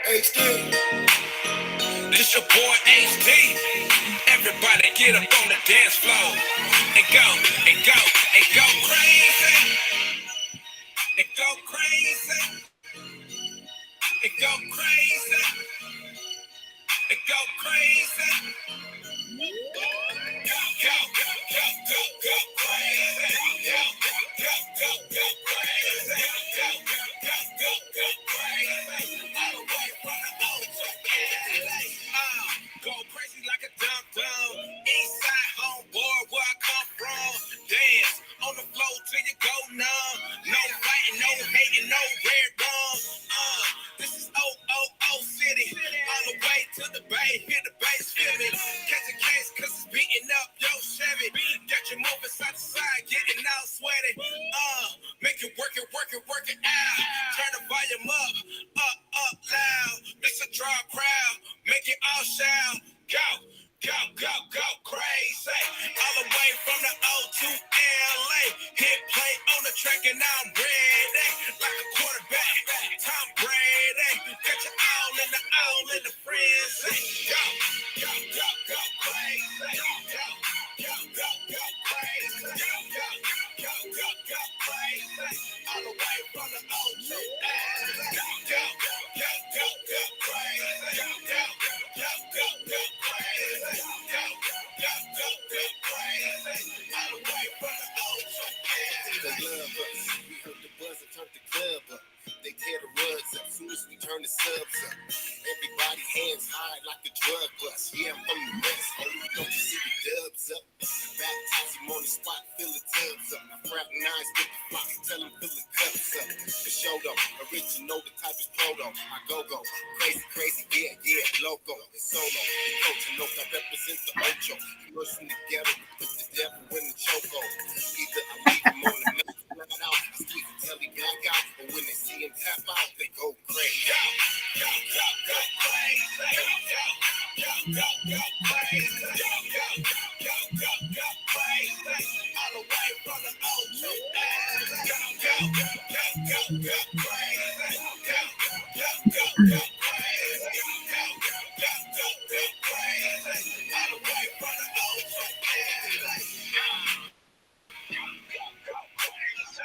HD. This your boy HD. Everybody get up on the dance floor and go, and go, and go crazy. And go crazy. And go crazy. And go crazy. Go, go, go, go, go, go crazy. Go, go, go, go crazy. Go, go, go, go crazy. All the way from the O to LA. Go crazy like a dum-dum. Eastside homeboy, where I come from. Dance on the floor till you go numb. No fighting, no hating, no red rum. This is O City. All the way to the bay, hear the bass feel me. Catch a case cause it's beating up yo Chevy. Get you moving side to side, getting all sweaty. Make it work it, work it, work it out. Turn the volume up loud. It's a draw crowd, make it all shout. Go, go, go, go crazy. All the way from the O to LA. Hit play on the track and I'm ready. Like a quarterback, Tom Brady. Got you all in the frenzy. Go, go, go, go crazy. Go, go, go, go crazy. Go, go, go, go, go crazy. All the way from the O to LA. Go, go, go, go, go crazy. Go, go, go, go, go crazy. Go, go, go, go crazy. All the way from the O to LA. The love us. We heard the buzz and turned the club up. They tear the rugs up soon as we turn the subs up. Everybody hands high like a drug bust. Yeah, I'm from the West, homie. Don't you see the dubs up? Baptize him on the spot, fill the tubs up. I fraternize with the flock, tell him fill the cups up. The show though, original, the type is proto. I go, crazy, crazy, yeah, loco. And solo, the coach and note I represent the Ocho. We working together, put the devil in the choco. Either I leave him on the map, flat out, I sleep until he black out. But when they see him tap out, they go crazy. Go, go, go, go crazy. Go, go, go, go, go crazy. Go, go, go, go, go crazy. All the way from the O to LA. Go, go, go, go, go, go crazy. Go, go, go, go crazy. Go, go, go, go, go crazy. All the way from the O to LA. Go, go, go crazy.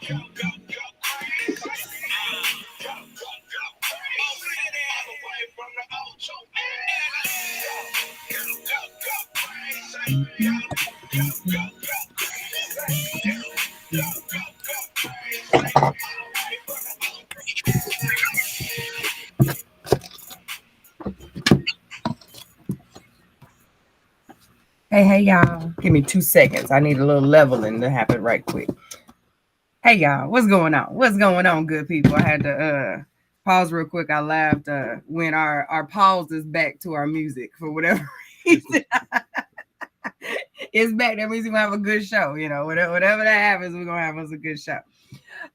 Go, go, go crazy. Go, go, go crazy. All the way from the O to LA. Go, go, go crazy. Go, go, go, go crazy. Go, go, go, go crazy. All the way from the O to Hey, y'all. Give me 2 seconds. I need a little leveling to happen right quick. Hey, y'all. What's going on? What's going on, good people? I had to pause real quick. I laughed when our pause is back to our music for whatever reason. It's back. That means we're going to have a good show. You know, whatever that happens, we're going to have us a good show.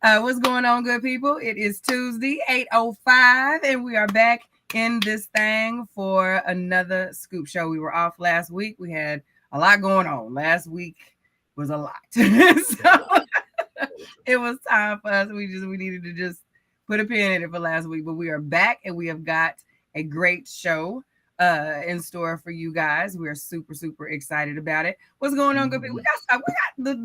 What's going on, good people? It is Tuesday, 8:05, and we are back in this thing for another scoop show. We were off last week. We had a lot going on. Last week was a lot. So it was time for us. We needed to just put a pin in it for last week. But we are back, and we have got a great show in store for you guys. We are super, super excited about it. What's going on, good people? We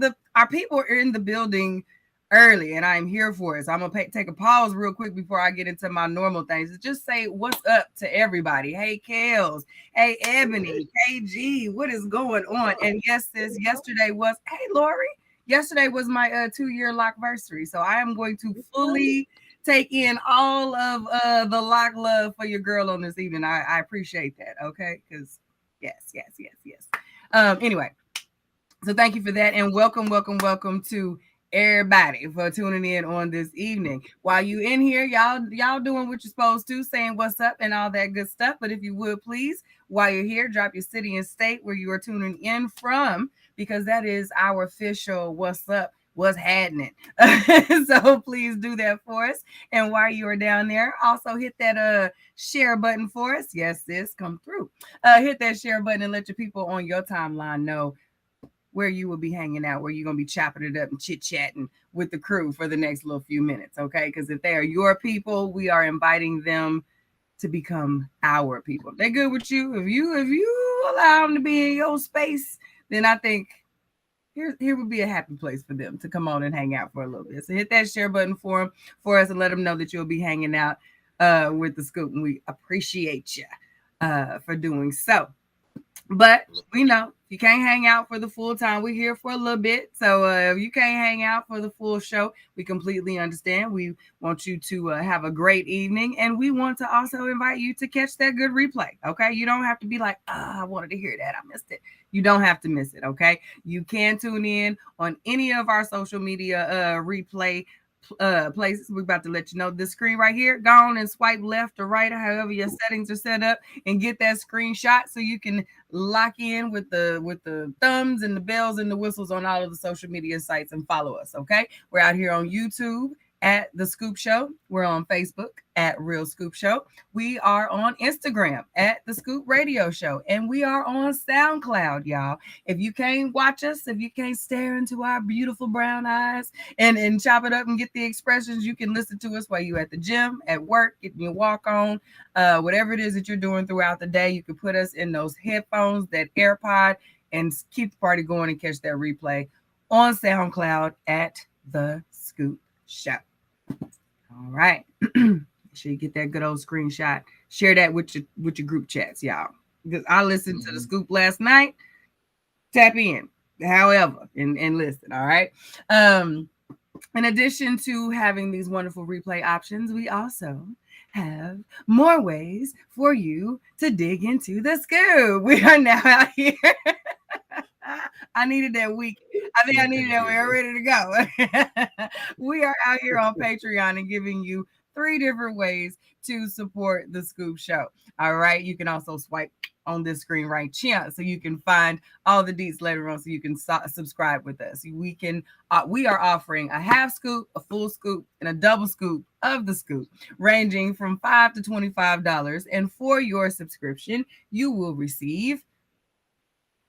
got our people are in the building early, and I'm here for it. So I'm gonna take a pause real quick before I get into my normal things. Just say what's up to everybody. Hey, Kels. Hey, Ebony. KG. What is going on? And yes, sis, yesterday was. Hey, Lori. Yesterday was my 2-year lockversary, so I am going to fully take in all of the lock love for your girl on this evening. I appreciate that. Okay, because yes. Anyway, so thank you for that, and welcome to everybody for tuning in on this evening. While you in here, y'all doing what you're supposed to, saying what's up and all that good stuff. But if you would please, while you're here, drop your city and state where you are tuning in from, because that is our official what's up, what's happening. So please do that for us. And while you are down there, also hit that share button for us. Yes, sis, come through. Hit that share button and let your people on your timeline know where you will be hanging out, where you're going to be chopping it up and chit-chatting with the crew for the next little few minutes, okay? Because if they are your people, we are inviting them to become our people. They're good with you. If you allow them to be in your space, then I think here would be a happy place for them to come on and hang out for a little bit. So hit that share button for us and let them know that you'll be hanging out with the scoop, and we appreciate you for doing so. But we know you can't hang out for the full time. We're here for a little bit. So if you can't hang out for the full show, we completely understand. We want you to have a great evening. And we want to also invite you to catch that good replay. Okay. You don't have to be like, I wanted to hear that. I missed it. You don't have to miss it. Okay. You can tune in on any of our social media replay places. We're about to let you know this screen right here. Go on and swipe left or right, or however your settings are set up, and get that screenshot so you can lock in with the thumbs and the bells and the whistles on all of the social media sites and follow us. Okay, we're out here on YouTube at The Scoop Show. We're on Facebook at Real Scoop Show. We are on Instagram at The Scoop Radio Show. And we are on SoundCloud, y'all. If you can't watch us, if you can't stare into our beautiful brown eyes and chop it up and get the expressions, you can listen to us while you're at the gym, at work, getting your walk on, whatever it is that you're doing throughout the day. You can put us in those headphones, that AirPod, and keep the party going and catch that replay on SoundCloud at The Scoop Show. All right. Make sure you get that good old screenshot. Share that with your group chats, y'all. Because I listened to the scoop last night. Tap in, however, and listen. All right. In addition to having these wonderful replay options, we also have more ways for you to dig into the scoop. We are now out here. I needed that week. I think I needed that. We're ready to go. We are out here on Patreon and giving you 3 different ways to support the Scoop Show. All right. You can also swipe on this screen right here, so you can find all the deets later on, so you can subscribe with us. We are offering a half scoop, a full scoop, and a double scoop of the scoop, ranging from $5 to $25. And for your subscription, you will receive,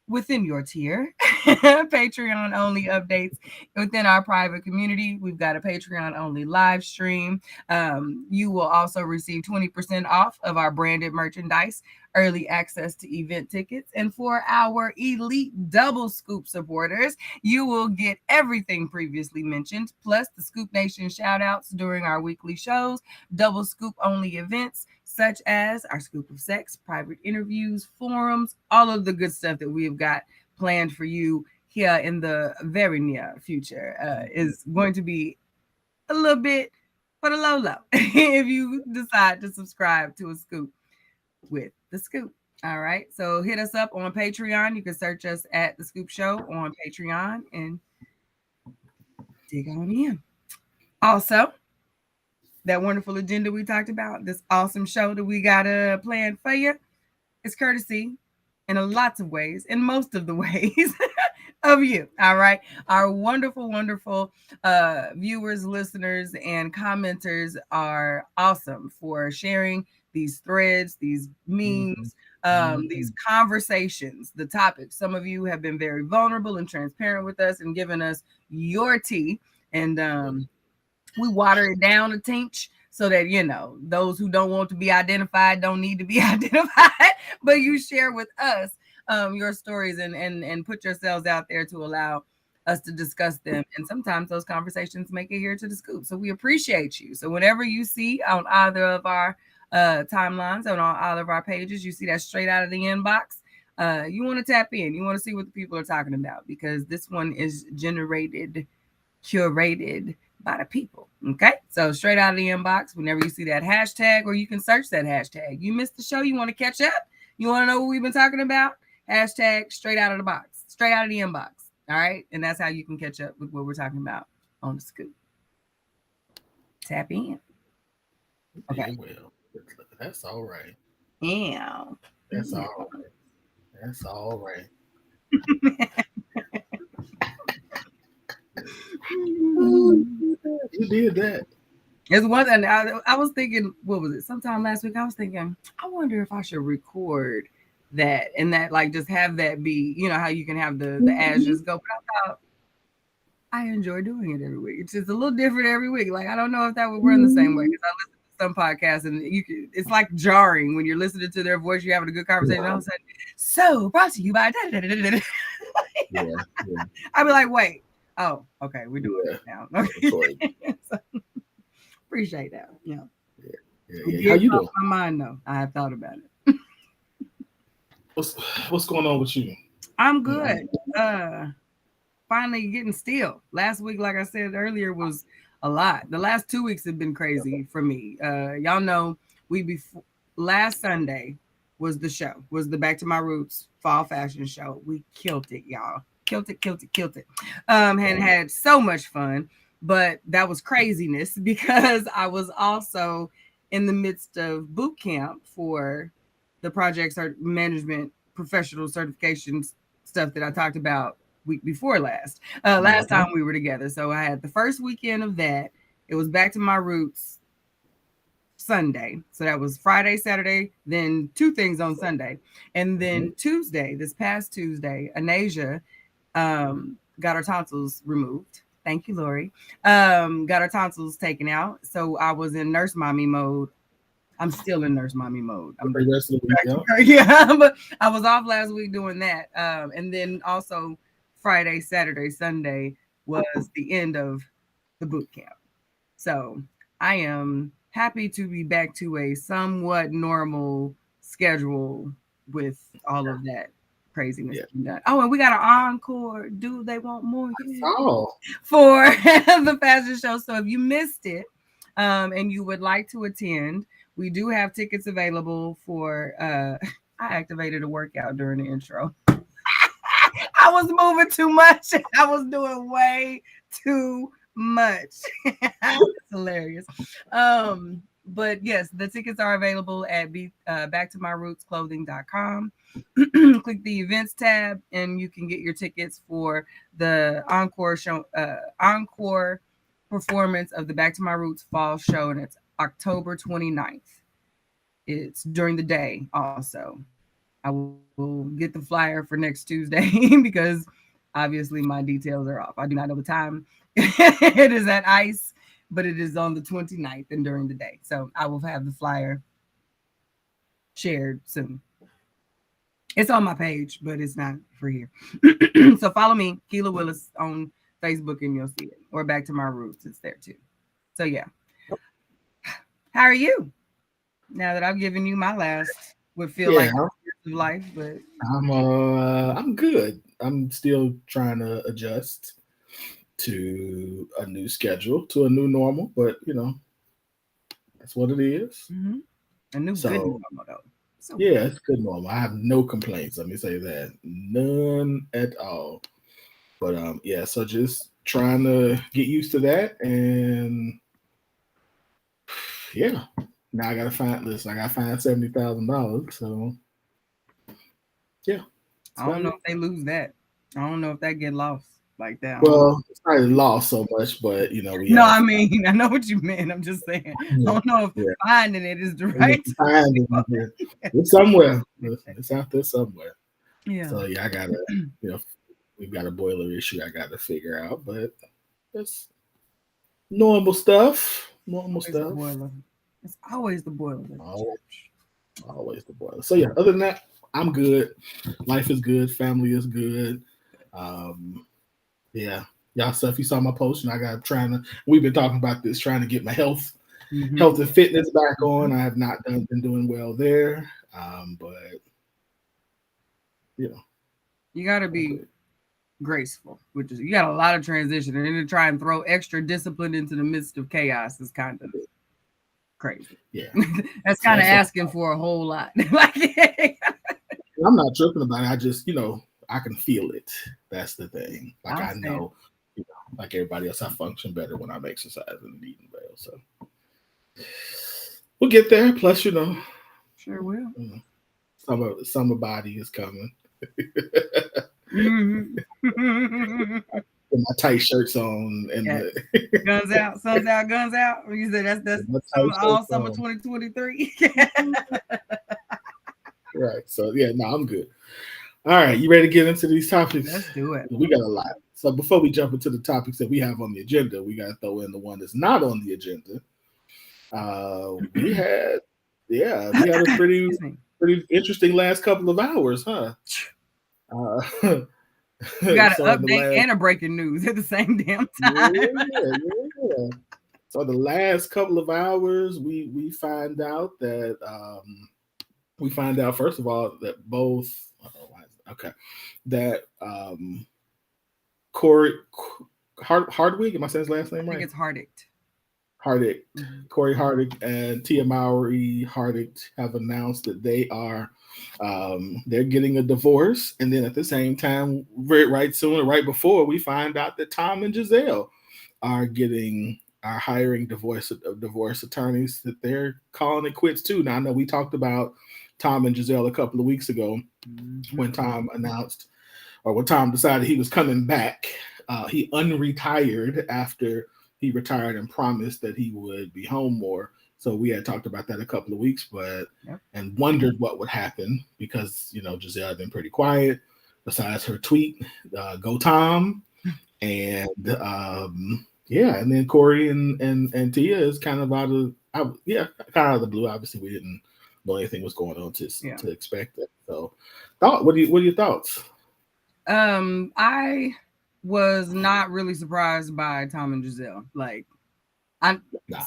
within your tier, Patreon only updates within our private community. We've got a Patreon only live stream. You will also receive 20% off of our branded merchandise, early access to event tickets, and for our elite double scoop supporters, you will get everything previously mentioned, plus the Scoop Nation shout outs during our weekly shows, double scoop only events such as our Scoop of Sex, private interviews, forums, all of the good stuff that we've got planned for you here in the very near future. Is going to be a little bit for the low if you decide to subscribe to a scoop with the Scoop. All right, so hit us up on Patreon. You can search us at The Scoop Show on Patreon and dig on in. Also, that wonderful agenda we talked about, this awesome show that we got planned for you, is courtesy in lots of ways, in most of the ways, of you. All right. Our wonderful, wonderful viewers, listeners, and commenters are awesome for sharing these threads, these memes, these conversations, the topics. Some of you have been very vulnerable and transparent with us and given us your tea. And we water it down a tinch so that, those who don't want to be identified don't need to be identified, but you share with us your stories and put yourselves out there to allow us to discuss them. And sometimes those conversations make it here to the Scoop. So we appreciate you. So whenever you see on either of our timelines, on all of our pages, you see that straight out of the inbox, you want to tap in. You want to see what the people are talking about, because this one is curated by the people. Okay, so straight out of the inbox, whenever you see that hashtag, or you can search that hashtag. You missed the show, you want to catch up, you want to know what we've been talking about, hashtag straight out of the box, straight out of the inbox. All right, and that's how you can catch up with what we're talking about on the Scoop. Tap in. Okay, well, that's all right. Yeah, that's all right. That's all right. You did that. It's one thing. I was thinking, what was it? Sometime last week, I was thinking, I wonder if I should record that, and that like just have that be, how you can have the ashes go. But I thought I enjoy doing it every week. It's just a little different every week. Like I don't know if that would run the same way, because I listen to some podcasts and it's like jarring when you're listening to their voice, you're having a good conversation. All of a sudden, so brought to you by Yeah. I'd be like, wait, oh, okay, we're doing it now. Okay. So, appreciate that. Yeah. How you doing? My mind though. I have thought about it. What's going on with you? I'm good. Finally getting still. Last week, like I said earlier, was a lot. The last 2 weeks have been crazy for me. Y'all know last Sunday was the Back to My Roots fall fashion show. We killed it, y'all. Killed it. And had so much fun, but that was craziness because I was also in the midst of boot camp for the project management professional certifications stuff that I talked about week before last time we were together. So I had the first weekend of that. It was Back to My Roots Sunday. So that was Friday, Saturday, then 2 things on Sunday. And then Tuesday, this past Tuesday, Anasia got her tonsils removed. Thank you, Lori. Got her tonsils taken out. So I was in nurse mommy mode. I'm still in nurse mommy mode. Yeah, but I was off last week doing that. And then also Friday, Saturday, Sunday was the end of the boot camp. So I am happy to be back to a somewhat normal schedule with all of that craziness done. Oh, and we got an encore. Do they want more? For the fashion show. So if you missed it and you would like to attend, we do have tickets available for I activated a workout during the intro. I was moving too much. I was doing way too much. It's hilarious. But yes, the tickets are available at backtomyrootsclothing.com. Click the events tab and you can get your tickets for the encore show, encore performance of the Back to My Roots fall show, and it's October 29th. It's during the day also. I will get the flyer for next Tuesday because obviously my details are off. I do not know the time. It is at ICE, but it is on the 29th and during the day. So I will have the flyer shared soon. It's on my page, but it's not for here. So follow me, Keela Willis, on Facebook and you'll see it. Or Back to My Roots, it's there too. So yeah. How are you? Now that I've given you my last, would feel like of life, but I'm good. I'm still trying to adjust to a new schedule, to a new normal, but that's what it is. Mm-hmm. A new good normal though. So yeah, it's good normal. I have no complaints. Let me say that. None at all. But so just trying to get used to that, and yeah. Now I gotta find $70,000. So yeah. I don't know if they lose that. I don't know if that get lost like that. Well, it's not lost so much, but I know what you meant. I'm just saying. I don't know if finding it is the right time. It's somewhere. It's out there somewhere. Yeah. So yeah, I gotta we've got a boiler issue I gotta figure out, but that's normal stuff. It's always the boiler. Always the boiler. So yeah, other than that, I'm good. Life is good. Family is good. Yeah. Y'all stuff, you saw my post, and we've been talking about this, trying to get my health and fitness back on. I have not been doing well there. But you gotta be graceful, which is you got a lot of transition, and then to try and throw extra discipline into the midst of chaos is kind of crazy. Yeah. That's kind of asking for a whole lot. I'm not tripping about it. I just, I can feel it. That's the thing. Like I know, like everybody else, I function better when I'm exercising and eating well. So we'll get there. Plus, sure will. Summer body is coming. With my tight shirts on and the guns out, guns out. You said that's all summer 2023. Right. So yeah, no, I'm good. All right, you ready to get into these topics? Let's do it. We got a lot. So before we jump into the topics that we have on the agenda, we got to throw in the one that's not on the agenda. We had, we had a pretty interesting last couple of hours, huh? We got so an update and a breaking news at the same damn time. Yeah. So the last couple of hours, we find out that first of all that both that Corey Hardwick, am I saying his last name right? I think it's Hardick. Mm-hmm. Corey Hardick and Tia Mowry Hardick have announced that they're getting a divorce, and then at the same time, right before, we find out that Tom and Giselle are hiring divorce attorneys that they're calling it quits too. Now I know we talked about Tom and Giselle a couple of weeks ago when Tom decided he was coming back. He unretired after he retired and promised that he would be home more. So we had talked about that a couple of weeks, and wondered what would happen because Giselle had been pretty quiet. Besides her tweet, "Go Tom," and and then Corey and Tia is kind of out of the blue. Obviously, we didn't know anything was going on to expect it. So, what are your thoughts? I was not really surprised by Tom and Giselle.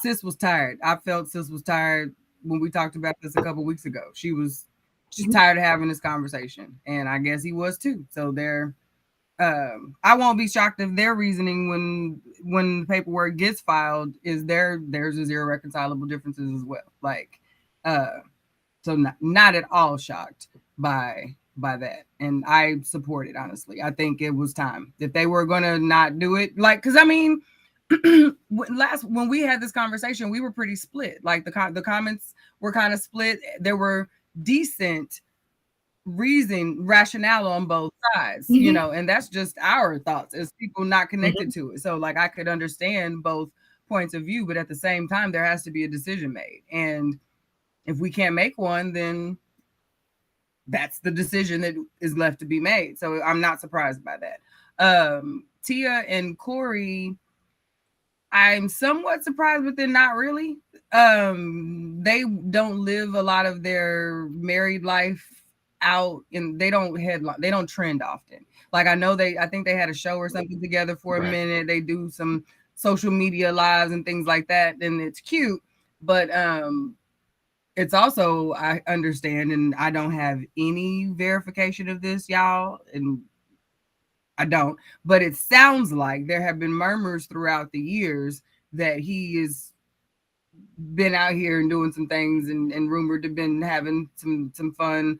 Sis was tired. I felt Sis was tired when we talked about this a couple weeks ago. She's tired of having this conversation, and I guess he was too. So I won't be shocked if their reasoning when the paperwork gets filed is there's irreconcilable differences as well. So not at all shocked by that, and I support it. Honestly, I think it was time if they were going to not do it. Because I mean, when we had this conversation, we were pretty split. Like the comments were kind of split. There were decent rationale on both sides, and that's just our thoughts as people not connected to it. So I could understand both points of view, but at the same time, there has to be a decision made, and if we can't make one, then that's the decision that is left to be made. So I'm not surprised by that. Tia and Corey, I'm somewhat surprised, but then not really. They don't live a lot of their married life out, and they don't trend often. I think they had a show or something together for a minute. They do some social media lives and things like that, and it's cute. But it's also, I understand, and I don't have any verification of this, y'all, and I don't, but it sounds like there have been murmurs throughout the years that he has been out here and doing some things and rumored to been having some fun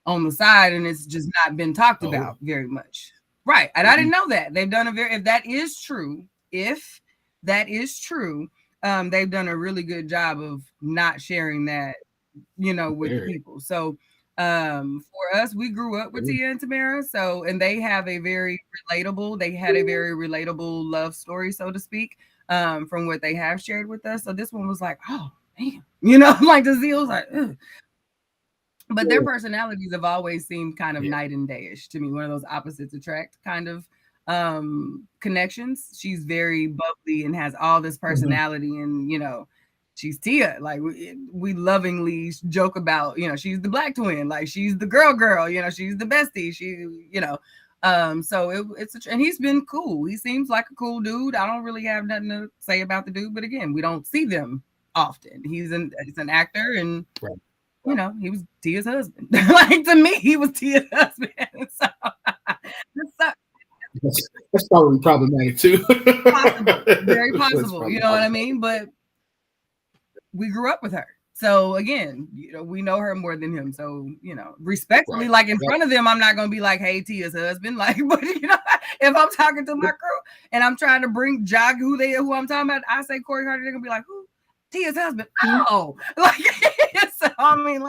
on the side, and it's just not been talked about very much. Right. And I didn't know that. They've done if that is true, they've done a really good job of not sharing that, with people. So for us, we grew up with Tia and Tamara. So, and they had a very relatable love story, so to speak, from what they have shared with us. So this one was like, oh man, the Zeal was like, ugh. But their personalities have always seemed kind of night and day-ish to me. One of those opposites attract kind of connections. She's very bubbly and has all this personality, and she's Tia. We lovingly joke about, she's the black twin, she's the girl, she's the bestie. So and he's been cool. He seems like a cool dude. I don't really have nothing to say about the dude, but again, we don't see them often. He's an actor, and he was Tia's husband. To me, he was Tia's husband. So that's probably problematic too. Possible. Very possible. You know what I mean? But we grew up with her. So again, we know her more than him. So, respectfully, in front of them, I'm not gonna be like, hey, Tia's husband. But if I'm talking to my crew and I'm trying to jog who I'm talking about, I say Corey Carter, they're gonna be like, who? Tia's husband. Oh, so I mean,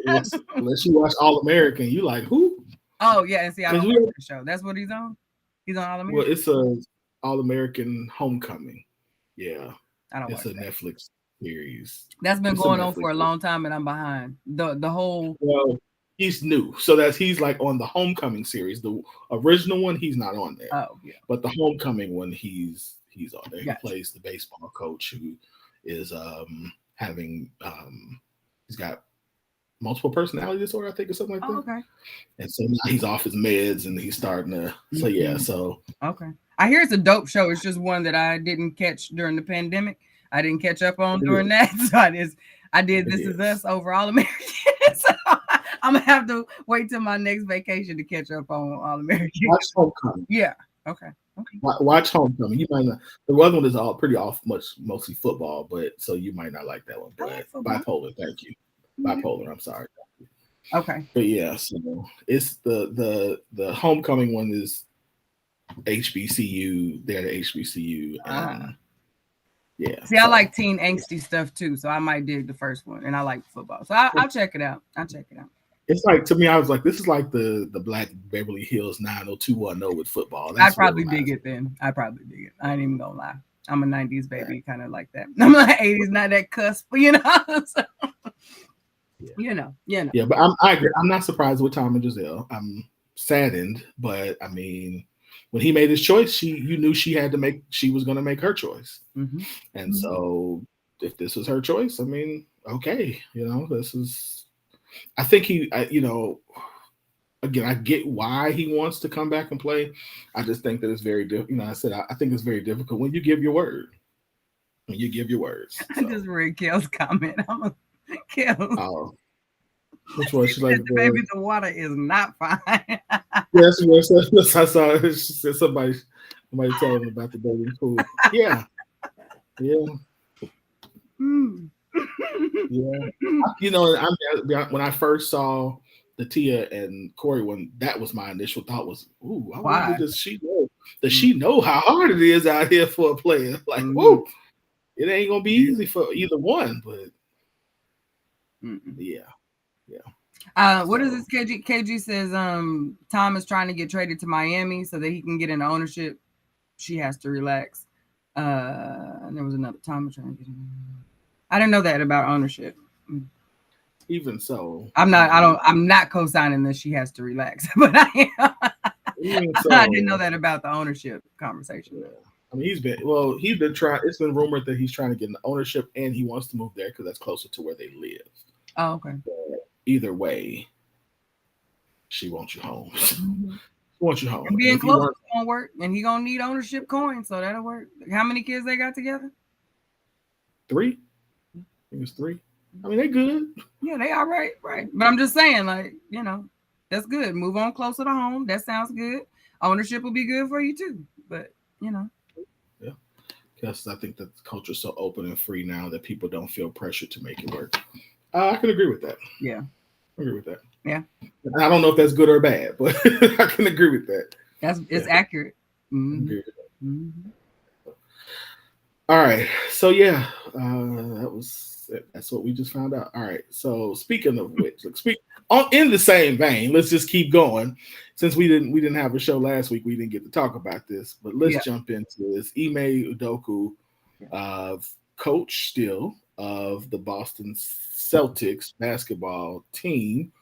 unless you watch All American, you like who? Oh yeah, and see, I don't watch the show. That's what he's on. He's on All American. Well, it's a All American Homecoming. Yeah, I don't. It's a Netflix series. That's been going on for a long time, and I'm behind. The whole He's new, so he's like on the Homecoming series. The original one, he's not on there. Oh yeah. But the Homecoming one, he's on there. Gotcha. He plays the baseball coach who is having he's got multiple personality disorder, I think, or something like that. Okay. And so now he's off his meds and he's starting to. So yeah, so okay. I hear it's a dope show. It's just one that I didn't catch during the pandemic. I didn't catch up on during that. So I did This Is Us over All American. So I'm gonna have to wait till my next vacation to catch up on All American. Watch Homecoming. Yeah. Okay. Watch Homecoming. You might not. The other one is all pretty mostly football, but so you might not like that one. But bipolar. Thank you. Bipolar. I'm sorry. Okay. But yeah, so it's the Homecoming one is HBCU. They're the HBCU. And yeah. See, I like teen angsty stuff too, so I might dig the first one, and I like football, so I'll check it out. It's like, to me, I was like, this is like the Black Beverly Hills 90210 with football. I'd probably dig it then. I ain't even gonna lie. I'm a 90s baby, kind of like that. I'm like 80s, not that cusp, you know. So, you know. Yeah, but I agree. I'm not surprised with Tom and Giselle. I'm saddened, but I mean, when he made his choice, you knew she was going to make her choice. Mm-hmm. And so if this was her choice, I mean, okay, this is, I think again, I get why he wants to come back and play. I just think that it's very difficult. I think it's very difficult when you give your word. When you give your words. I just read Kel's comment. Kel. Oh. Which one? She's like, baby, the water is not fine. Yes, I saw it. She said somebody told him about the baby pool. Yeah. Yeah. When I first saw the Tia and Corey one, that was my initial thought was, ooh, I wonder, does she know? Does she know how hard it is out here for a player? Like, whoa, it ain't gonna be easy for either one, but yeah. What is this? KG says Tom is trying to get traded to Miami so that he can get into ownership. She has to relax. And there was another Tom trying to get in. I didn't know that about ownership. Even so, I'm not co-signing this. She has to relax, but I am. I didn't know that about the ownership conversation. Yeah. I mean, he's been trying. It's been rumored that he's trying to get into ownership and he wants to move there because that's closer to where they live. Oh, okay. But either way, she wants you home. She wants you home. And being close won't work, and he gonna need ownership coins, so that'll work. How many kids they got together? 3. I think it's 3. I mean, they good. Yeah, they all right. But I'm just saying, like, that's good. Move on closer to home. That sounds good. Ownership will be good for you too. But yeah, because I think that the culture's so open and free now that people don't feel pressure to make it work. I can agree with that. Yeah, I agree with that. Yeah, I don't know if that's good or bad, but I can agree with that. It's accurate. Mm-hmm. All right, so yeah, that's what we just found out. All right, so speaking of which, in the same vein, let's just keep going. Since we didn't have a show last week, we didn't get to talk about this, but let's jump into this. Ime Udoka, coach still of the Boston Celtics basketball team,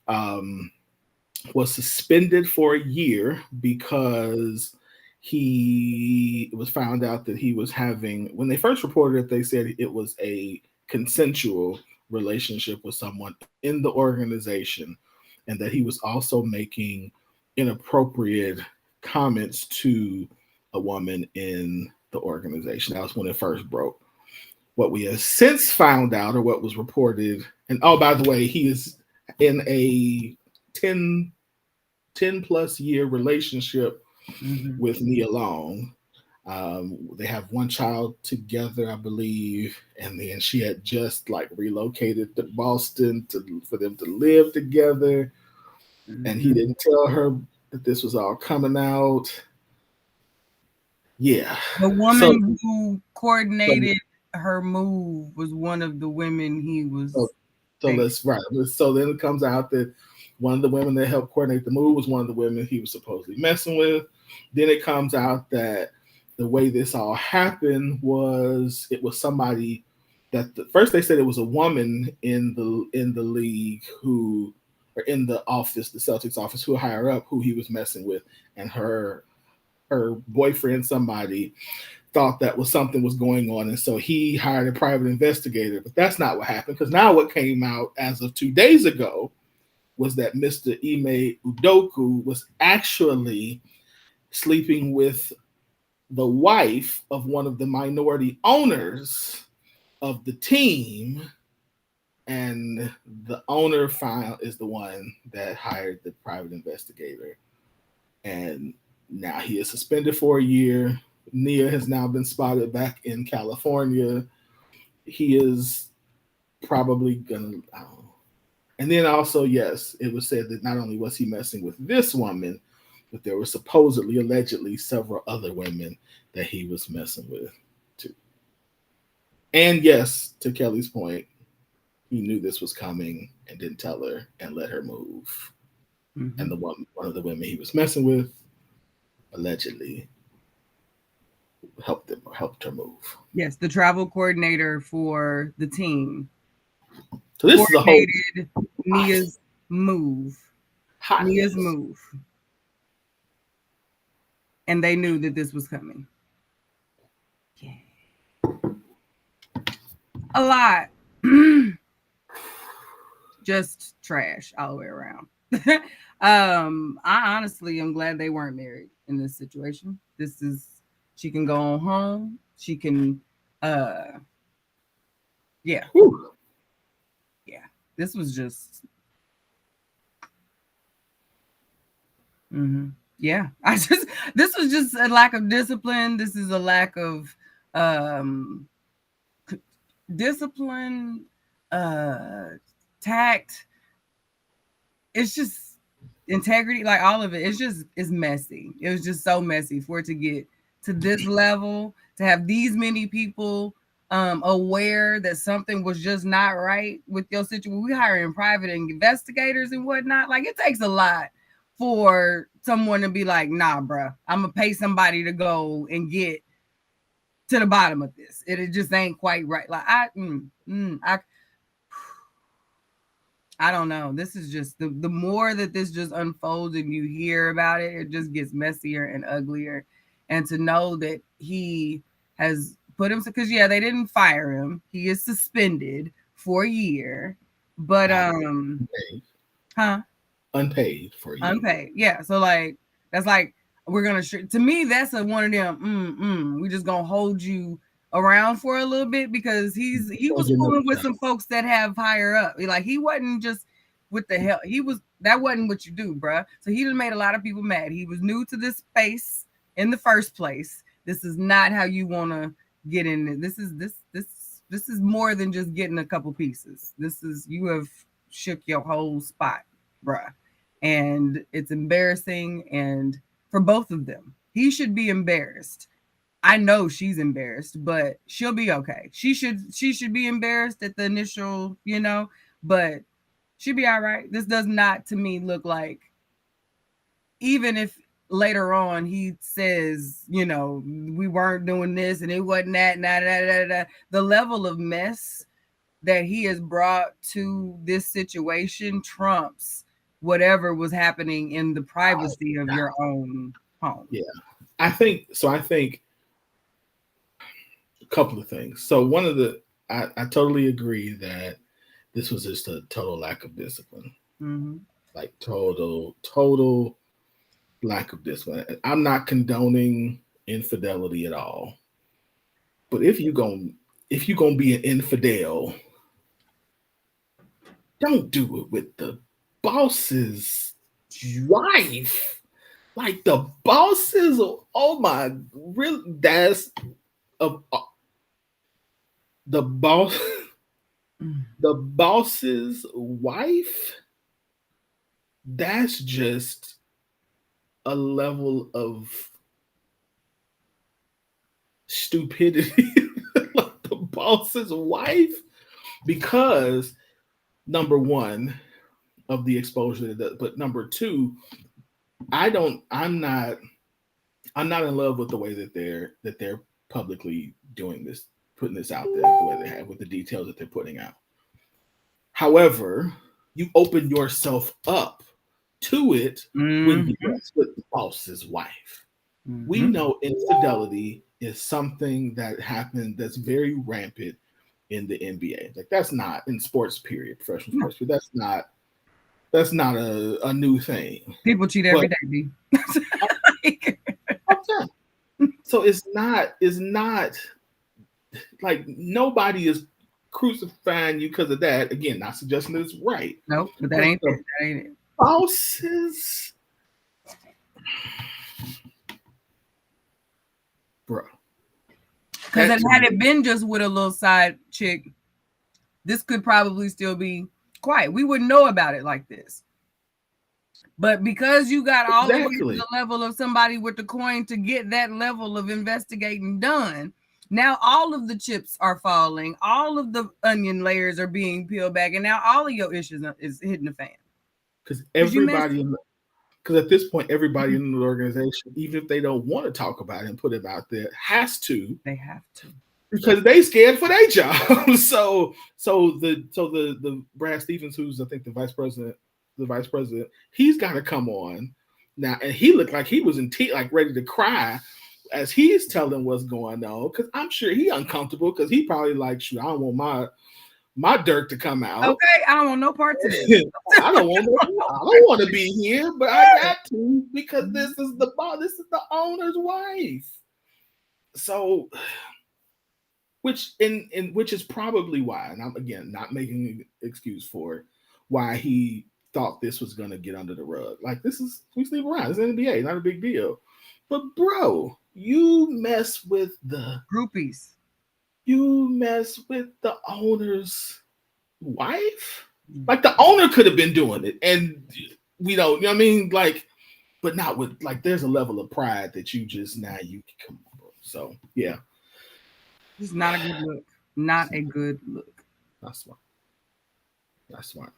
was suspended for a year because it was found out that he was having, when they first reported it, they said it was a consensual relationship with someone in the organization and that he was also making inappropriate comments to a woman in the organization. That was when it first broke. What we have since found out, or what was reported, and by the way, he is in a 10 plus year relationship with Nia Long. They have one child together, I believe, and then she had just relocated to Boston for them to live together, and he didn't tell her that this was all coming out. Yeah, the woman who coordinated her move was one of the women he was. So then it comes out that one of the women that helped coordinate the move was one of the women he was supposedly messing with. Then it comes out that the way this all happened was it was somebody that first they said it was a woman in the league who or in the office, the Celtics office, who higher up, who he was messing with, and her boyfriend, somebody thought that was something was going on, and so he hired a private investigator. But that's not what happened, because now what came out as of 2 days ago was that Mr. Ime Udoka was actually sleeping with the wife of one of the minority owners of the team, and the owner file is the one that hired the private investigator, and now he is suspended for a year. Nia has now been spotted back in California. He is probably gonna, I don't know. And then also, yes, it was said that not only was he messing with this woman, but there were supposedly, allegedly, several other women that he was messing with too. And yes, to Kelly's point, he knew this was coming and didn't tell her and let her move. Mm-hmm. And one of the women he was messing with allegedly helped her move. Yes, the travel coordinator for the team. So this is a whole Nia's move. Nia's move. And they knew that this was coming. Yeah. A lot. Just trash all the way around. I honestly am glad they weren't married in this situation. She can go on home. She can yeah. Whew. Yeah. This was just yeah. This was just a lack of discipline. This is a lack of discipline, tact. It's just integrity, like all of it. It's messy. It was just so messy for it to get to this level, to have these many people aware that something was just not right with your situation. We hiring private investigators and whatnot. Like, it takes a lot for someone to be like, nah, bro, I'm gonna pay somebody to go and get to the bottom of this. It just ain't quite right. Like, I don't know. This is just the more that this just unfolds and you hear about it, it just gets messier and uglier. And to know that he has put him, because yeah, they didn't fire him. He is suspended for a year, but unpaid for a year. Unpaid, yeah. So like that's like we're gonna to me that's one of them. We just gonna hold you around for a little bit, because he was fooling with some folks that have higher up. Like, he wasn't just with the hell. That wasn't what you do, bruh. So he just made a lot of people mad. He was new to this space in the first place. This is not how you want to get in. This is more than just getting a couple pieces. You have shook your whole spot, bruh. And it's embarrassing, and for both of them. He should be embarrassed. I know she's embarrassed, but she'll be okay. She should be embarrassed at the initial, but she'll be all right. This does not, to me, look like, even if later on he says, we weren't doing this and it wasn't that, the level of mess that he has brought to this situation trumps whatever was happening in the privacy of your own home. Yeah. I think a couple of things. So one of I totally agree that this was just a total lack of discipline. Mm-hmm. Like total lack of discipline. I'm not condoning infidelity at all. But if you're gonna be an infidel, don't do it with the boss's wife. Like, the boss's, oh my, really? That's the boss, the boss's wife. That's just a level of stupidity. Like, the boss's wife, because number one, of the exposure that, but number two, I'm not in love with the way that they're publicly doing this, putting this out there the way they have, with the details that they're putting out. However, you open yourself up to it when you Mhm. mess with the boss's wife. We Mhm. know infidelity is something that happened that's very rampant in the NBA. Like that's not in sports, period, professional No, sports, but that's not a new thing. people cheat But every day, B. okay. So it's not like nobody is crucifying you because of that. Again, not suggesting that it's right. Nope, but that But ain't the it. That ain't it. bosses, bro. Because That then to had me, it been just with a little side chick, this could probably still be quiet. We wouldn't know about it like this. But because you got all the way to exactly. the level of somebody with the coin to get that level of investigating done, now all of the chips are falling, all of the onion layers are being peeled back, and now all of your issues is hitting the fan. Because Because you messed. everybody, because at this point, everybody in the organization, even if they don't want to talk about it and put it out there, has to They have to. because they scared for their job. So the Brad Stevens, who's I think the vice president, he's got to come on now, and he looked like he was like ready to cry as he's telling what's going on because I'm sure he uncomfortable because he probably like, shoot, I don't want my dirt to come out. Okay, I don't want no parts of this. I don't want to be here, but I got to because this is the boss, this is the owner's wife. So which is probably why, and I'm again not making an excuse for it, why he thought this was gonna get under the rug. Like this is we sleep around. It's NBA, not a big deal. But bro, Groupies. you mess with the owner's wife. Like the owner could have been doing it, and we don't. You know what I mean? Like, but not with like. There's a level of pride that you just now you can come on. So yeah, This is not a good look. Not a good look. that's smart. That's smart.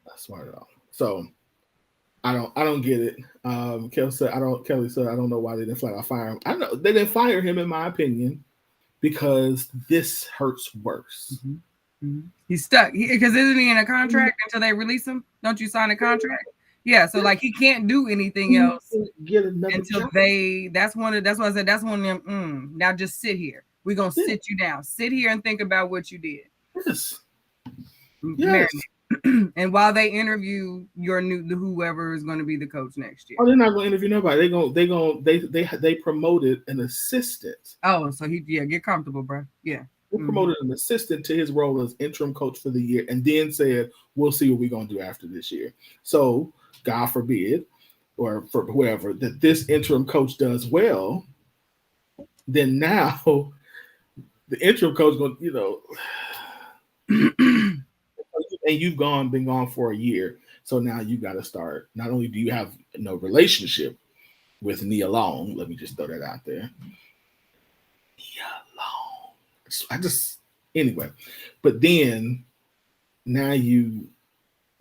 That's smart at all. So I don't get it. Kelly said I don't know why they didn't flat out fire him. I know they didn't fire him in my opinion because this hurts worse. Mm-hmm. Mm-hmm. He's stuck because isn't he in a contract until they release him? Don't you sign a contract? Yeah, so like he can't do anything else until job. that's why I said that's one of them. Now just sit here. We're gonna sit you down. Sit here and think about what you did. Yes. Yes. And while they interview whoever is going to be the coach next year. Oh, they're not going to interview nobody. They promoted an assistant. Oh, so get comfortable, bro. Yeah. They promoted an assistant to his role as interim coach for the year, and then said, "We'll see what we're going to do after this year." So, God forbid, or for whoever that this interim coach does well, then now the interim coach going, and you've been gone for a year. So now you got to start. Not only do you have no relationship with Nia Long, let me just throw that out there. Nia Long. Anyway, but then now you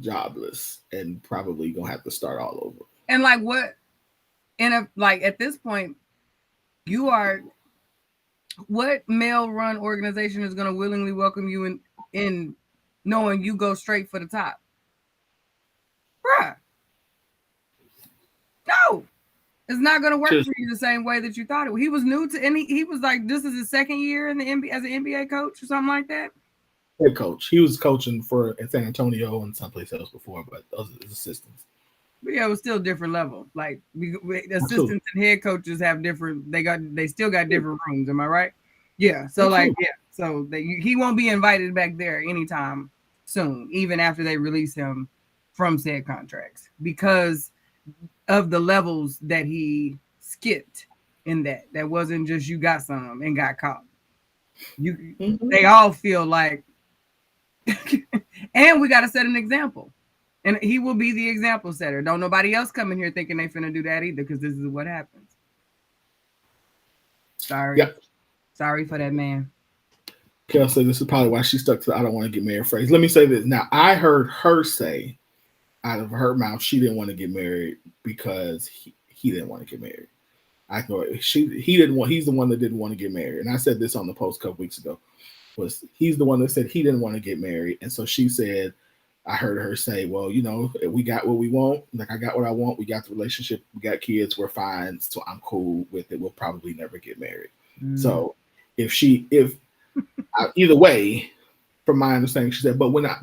jobless and probably gonna have to start all over. And like what? At this point, you are. What male-run organization is going to willingly welcome you in knowing you go straight for the top? Bruh. No. It's not going to work for you the same way that you thought it would. He was new to any. He was like, this is his second year in the NBA as an NBA coach or something like that. Head coach. He was coaching for San Antonio and someplace else before, but those are his assistants. But yeah, it was still a different level. Like assistants and head coaches have different. They still got different rooms. Am I right? Yeah. So so he won't be invited back there anytime soon, even after they release him from said contracts, because of the levels that he skipped in that. That wasn't just you got some and got caught. They all feel like, and we got to set an example. And he will be the example setter. Don't nobody else come in here thinking they finna do that either, because this is what happens. Sorry. Yep. Sorry for that, man. Kel said this is probably why she stuck to I don't want to get married phrase. Let me say this. Now, I heard her say out of her mouth she didn't want to get married because he didn't want to get married. He's the one that didn't want to get married. And I said this on the post a couple weeks ago. He's the one that said he didn't want to get married. And so she said, I heard her say, "Well, we got what we want. Like I got what I want. We got the relationship. We got kids. We're fine. So I'm cool with it. We'll probably never get married." So if either way, from my understanding, she said. But when I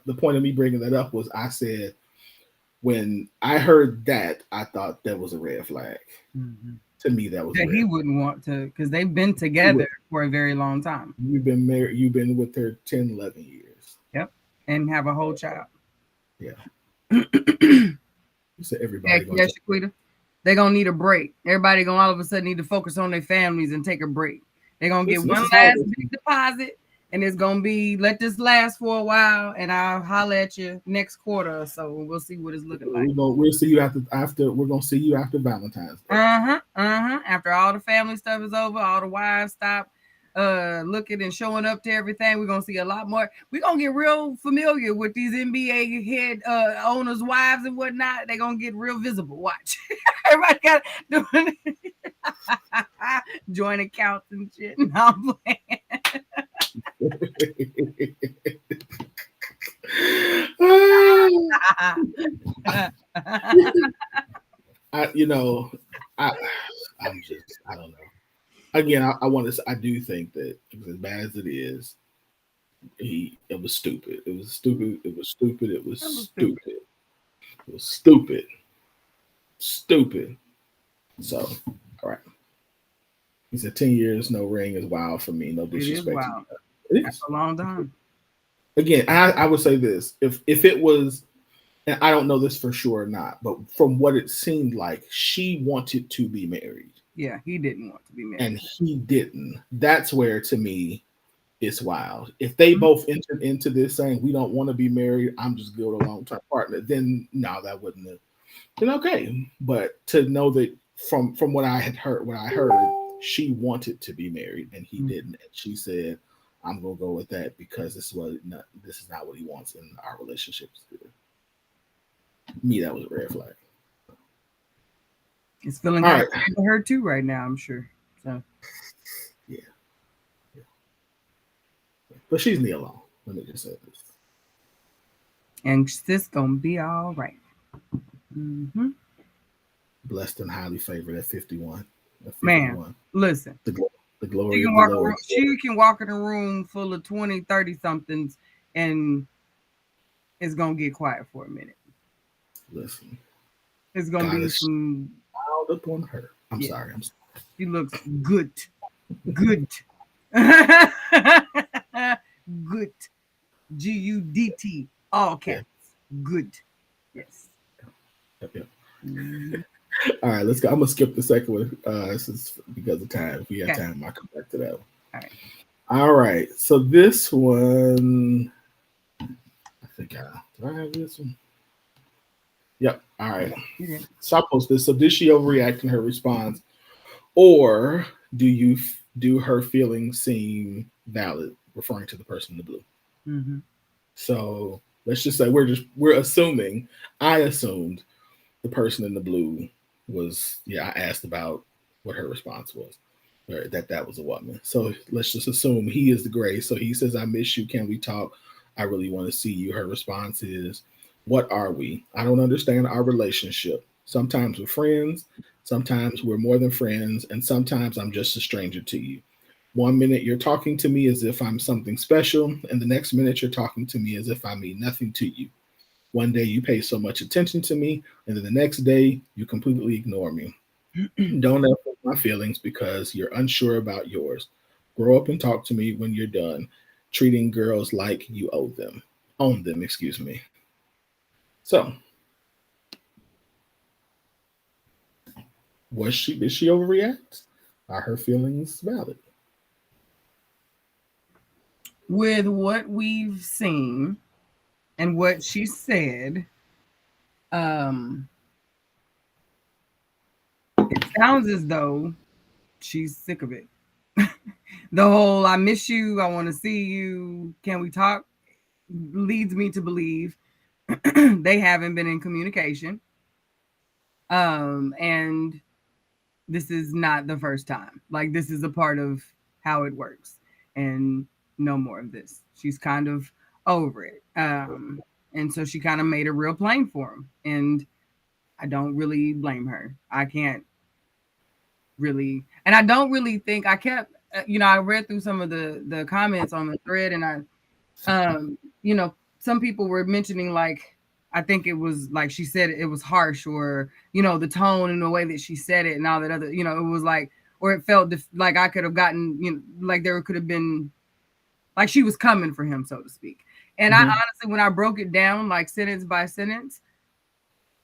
the point of me bringing that up was, I said when I heard that, I thought that was a red flag. To me, that was that he wouldn't want to, because they've been together for a very long time. You've been married. You've been with her 10, 11 years. Yep, and have a whole child. Yeah. So everybody. Yeah, Shaquita. They're gonna need a break. Everybody gonna all of a sudden need to focus on their families and take a break. They're gonna get one last big deposit, and it's gonna be let this last for a while, and I'll holler at you next quarter or so. We'll see what it's looking like. We'll see you after. We're gonna see you after Valentine's Day. After all the family stuff is over, all the wives stop looking and showing up to everything. We're gonna see a lot more. We're gonna get real familiar with these NBA head owners' wives and whatnot. They're gonna get real visible. Watch. Everybody got doing joint accounts and shit. No, I'm playing. I don't know. Again, I do think that as bad as it is, it was stupid. It was stupid. It was stupid. It was stupid. It was stupid. Stupid. So, all right. He said 10 years, no ring is wild for me. No disrespect. It is wild. That's a long time. Again, I would say this. If it was, and I don't know this for sure or not, but from what it seemed like, she wanted to be married. Yeah, he didn't want to be married. And he didn't. That's where, to me, it's wild. If they both entered into this saying, we don't want to be married, I'm just good with a long-term partner, then no, that wouldn't have been okay. But to know that from what I heard, she wanted to be married and he didn't. And she said, I'm going to go with that because this is not what he wants in our relationship. Me, that was a red flag. It's feeling kind of for her too right now, I'm sure. So, yeah. But she's Nia Long. Let me just say this. And this gonna be all right. Blessed and highly favored at 51. Man, listen. The glory she of the Lord. She can walk in a room full of 20, 30 somethings and it's gonna get quiet for a minute. Listen. It's gonna be some wild upon her. I'm sorry. She looks good. Good. Good. G-U-D-T. All caps. Yeah. Good. Yes. Yep. All right, let's go. I'm gonna skip the second one since because of time. If we have time, I'll come back to that one. All right. So this one, I think do I have this one? Yep. All right. So I post this. So did she overreact in her response, or do her feelings seem valid? Referring to the person in the blue. So let's just say we're assuming. I assumed the person in the blue was. I asked about what her response was, or that was a woman. So let's just assume he is the gray. So he says, "I miss you. Can we talk? I really want to see you." Her response is, "What are we? I don't understand our relationship. Sometimes we're friends, sometimes we're more than friends, and sometimes I'm just a stranger to you. 1 minute you're talking to me as if I'm something special, and the next minute you're talking to me as if I mean nothing to you. One day you pay so much attention to me, and then the next day you completely ignore me. Don't ever hurt my feelings because you're unsure about yours. Grow up and talk to me when you're done treating girls like you own them. So, did she overreact? Are her feelings valid? With what we've seen and what she said, it sounds as though she's sick of it. The whole "I miss you, I want to see you, can we talk" leads me to believe they haven't been in communication. And this is not the first time. Like, this is a part of how it works. And no more of this. She's kind of over it. And And so she kind of made it real plain for him. And I don't really blame her. I can't really, and I don't really think I kept, I read through some of the comments on the thread, and some people were mentioning, like, I think it was like she said it was harsh, or the tone and the way that she said it and all that other, it was like, or it felt like I could have gotten, like there could have been, like she was coming for him, so to speak. And I honestly, when I broke it down like sentence by sentence,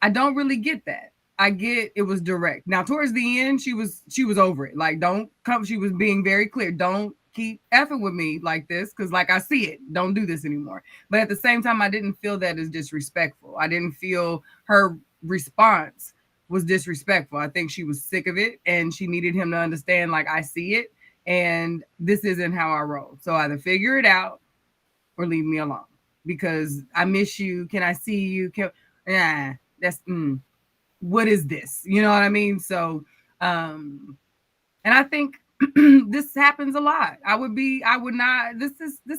I don't really get that. I get it was direct. Now towards the end, she was over it. Like, don't come. She was being very clear. Don't keep effing with me like this, because like I see it. Don't do this anymore. But at the same time, I didn't feel that as disrespectful. I didn't feel her response was disrespectful. I think she was sick of it, and she needed him to understand, like, I see it, and this isn't how I roll. So either figure it out or leave me alone, because I miss you. Can I see you? That's what is this? You know what I mean? So, and I think this happens a lot. This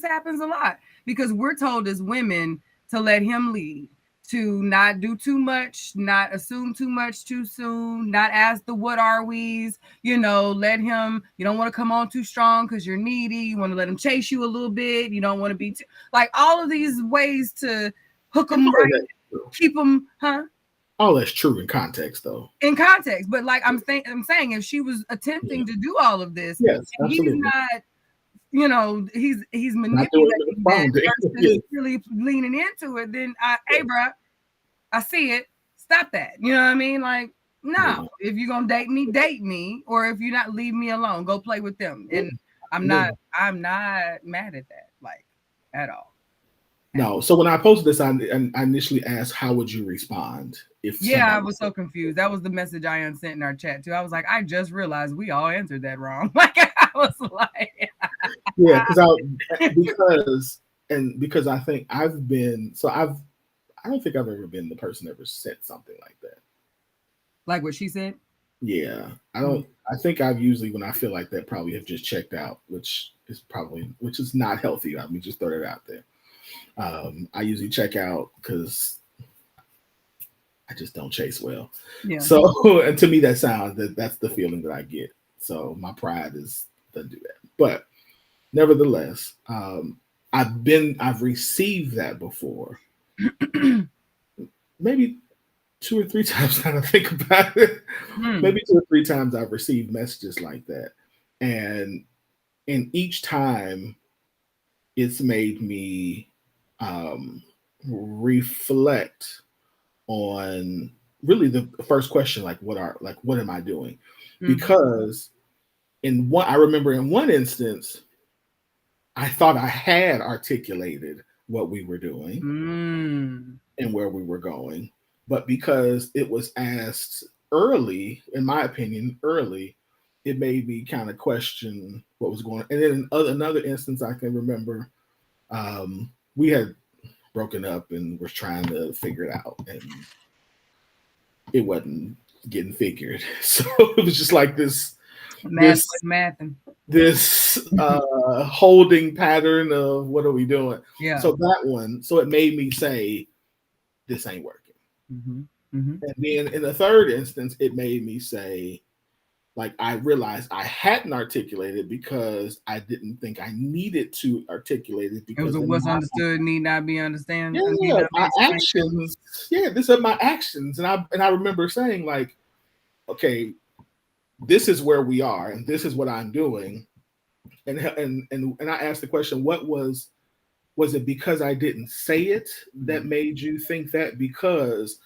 happens a lot, because we're told as women to let him lead, to not do too much, not assume too much too soon, not ask the what are we's, let him, you don't want to come on too strong because you're needy. You want to let him chase you a little bit. You don't want to be like all of these ways to hook him right, keep him, all that's true in context, though. In context, but like I'm saying, if she was attempting to do all of this, yes, and he's not, he's manipulating that versus really leaning into it, then hey, bro, I see it. Stop that. You know what I mean? Like, no, if you're gonna date me, or if you're not, leave me alone. Go play with them. And I'm not mad at that, like, at all. No. So when I posted this, I initially asked, how would you respond? I was so confused. That was the message I unsent in our chat too. I was like, I just realized we all answered that wrong. Like, I was like, yeah, because I think I don't think I've ever been the person that ever said something like that. Like what she said? Yeah, I don't. I think I've usually, when I feel like that, probably have just checked out, which is not healthy. I mean, just throw it out there. I usually check out because I just don't chase well. Yeah. So, and to me, that's the feeling that I get. So my pride doesn't do that. But nevertheless, I've received that before. Maybe 2 or 3 times now that I think about it. Maybe 2 or 3 times I've received messages like that. And each time it's made me reflect on really the first question, like what am I doing? Because I remember in one instance, I thought I had articulated what we were doing and where we were going, but because it was asked early, in my opinion, it made me kind of question what was going on. And then in another instance, I can remember we had broken up and was trying to figure it out, and it wasn't getting figured. So it was just like this holding pattern of what are we doing? Yeah. So it made me say, this ain't working. And then in the third instance, it made me say, like, I realized I hadn't articulated because I didn't think I needed to articulate it, because it was what's understood need not be understood. Yeah, my actions. Yeah, these are my actions, and I remember saying, like, okay, this is where we are, and this is what I'm doing, and I asked the question, what was it because I didn't say it that made you think that? Because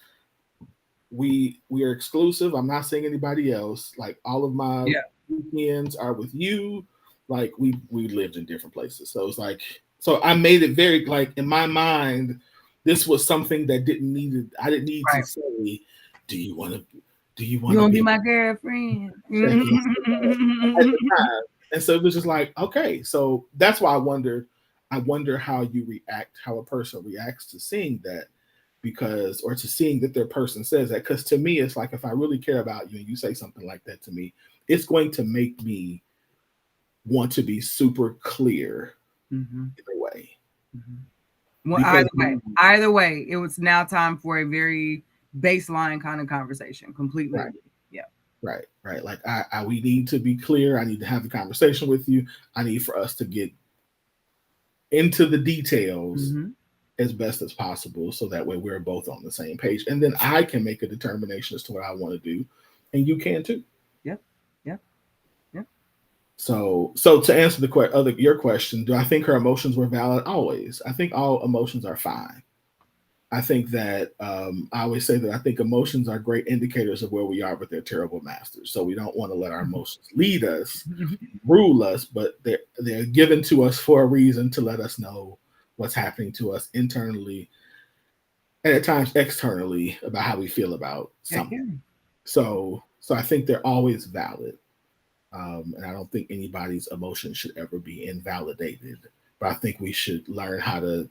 we are exclusive. I'm not saying anybody else. Like, all of my weekends are with you. Like, we lived in different places. So it's like, so I made it very, like, in my mind, this was something that I didn't need to say, do you want to be my girlfriend? And so it was just like, okay, so that's why I wonder how a person reacts to seeing that, or to seeing that their person says that. Because to me, it's like, if I really care about you and you say something like that to me, it's going to make me want to be super clear in a way. Well, either way, it was now time for a very baseline kind of conversation. Completely. Right. Yeah. Right. Like we need to be clear. I need to have the conversation with you. I need for us to get into the details as best as possible, so that way we're both on the same page, and then I can make a determination as to what I want to do, and you can too. Yep. So to answer your question, do I think her emotions were valid? Always. I think all emotions are fine. I think that I always say that I think emotions are great indicators of where we are, but they're terrible masters. So we don't want to let our emotions lead us, rule us, but they're given to us for a reason, to let us know what's happening to us internally and at times externally about how we feel about something. So I think they're always valid. And I don't think anybody's emotions should ever be invalidated. But I think we should learn how to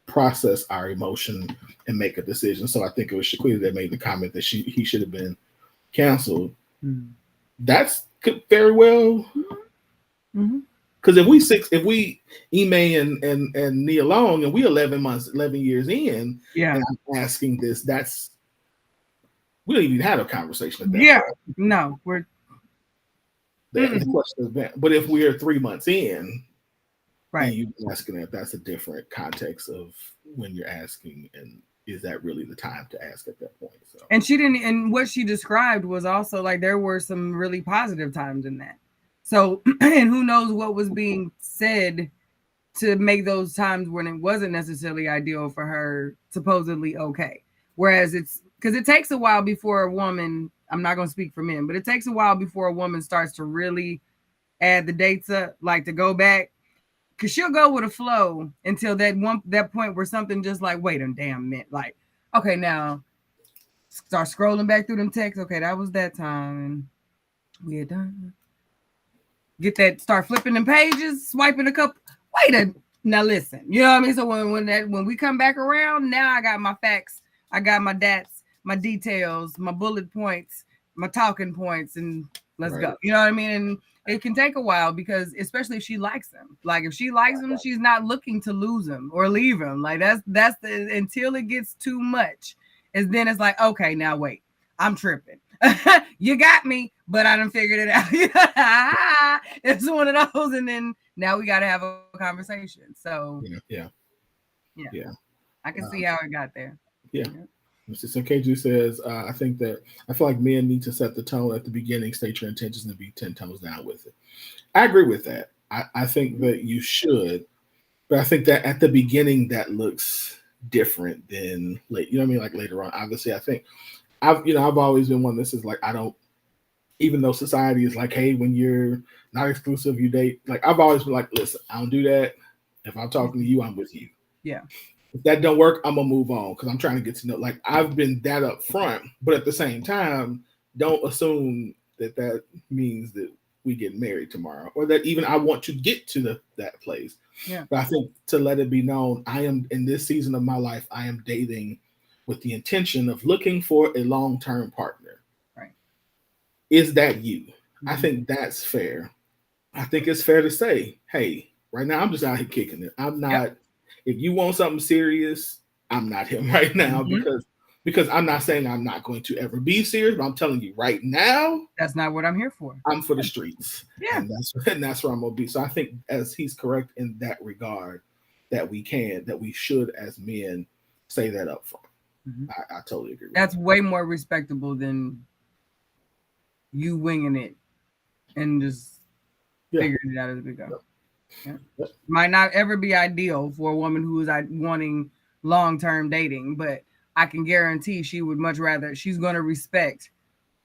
process our emotion and make a decision. So I think it was Shaquita that made the comment that he should have been canceled. That's could very well. Because if we Ime and Nia Long, and we 11 years in, and I'm asking this, we don't even have a conversation at that point. No, we're the question is that. But if we're 3 months in, right, and you asking that's a different context of when you're asking, and is that really the time to ask at that point? So, and she didn't, and what she described was also like there were some really positive times in that. So, and who knows what was being said to make those times when it wasn't necessarily ideal for her supposedly okay. Whereas it's because it takes a while before a woman, I'm not going to speak for men, but it takes a while before a woman starts to really add the dates up, like to go back, because she'll go with a flow until that point where something just like, wait a damn minute, like, okay, now start scrolling back through them texts. Okay, that was that time, and we had done. Get that, start flipping them pages, swiping a couple. Now listen, you know what I mean? So when we come back around, now I got my facts, I got my dats, my details, my bullet points, my talking points, and let's go. You know what I mean? And it can take a while, because especially if she likes him. Like if she likes him, she's not looking to lose him or leave him. Like that's until it gets too much. And then it's like, okay, now wait, I'm tripping. You got me, but I done figured it out. It's one of those, and then now we got to have a conversation. So yeah. I can see how it got there. So KG says, I feel like men need to set the tone at the beginning, state your intentions, and be 10 tones down with it. I agree with that. I think that you should, but I think that at the beginning that looks different than late. You know what I mean? Like later on. Obviously, I think I've always been one that says like, I don't, even though society is like, hey, when you're not exclusive, you date. Like I've always been like, listen, I don't do that. If I'm talking to you, I'm with you. Yeah. If that don't work, I'm gonna move on, because I'm trying to get to know. Like I've been that up front, but at the same time, don't assume that means that we get married tomorrow, or that even I want to get to that place. Yeah. But I think to let it be known, I am in this season of my life, I am dating with the intention of looking for a long-term partner. Right. Is that you? I think that's fair. I think it's fair to say, hey, right now I'm just out here kicking it. I'm not. If you want something serious, I'm not him right now, because I'm not saying I'm not going to ever be serious, but I'm telling you right now, that's not what I'm here for. I'm for the streets. Yeah. And that's where I'm gonna be. So I think as he's correct in that regard, that we should as men say that up front. I totally agree with that's that. way more respectable than you winging it and just figuring it out as we go. Might not ever be ideal for a woman who is wanting long-term dating, but I can guarantee she would much rather, she's going to respect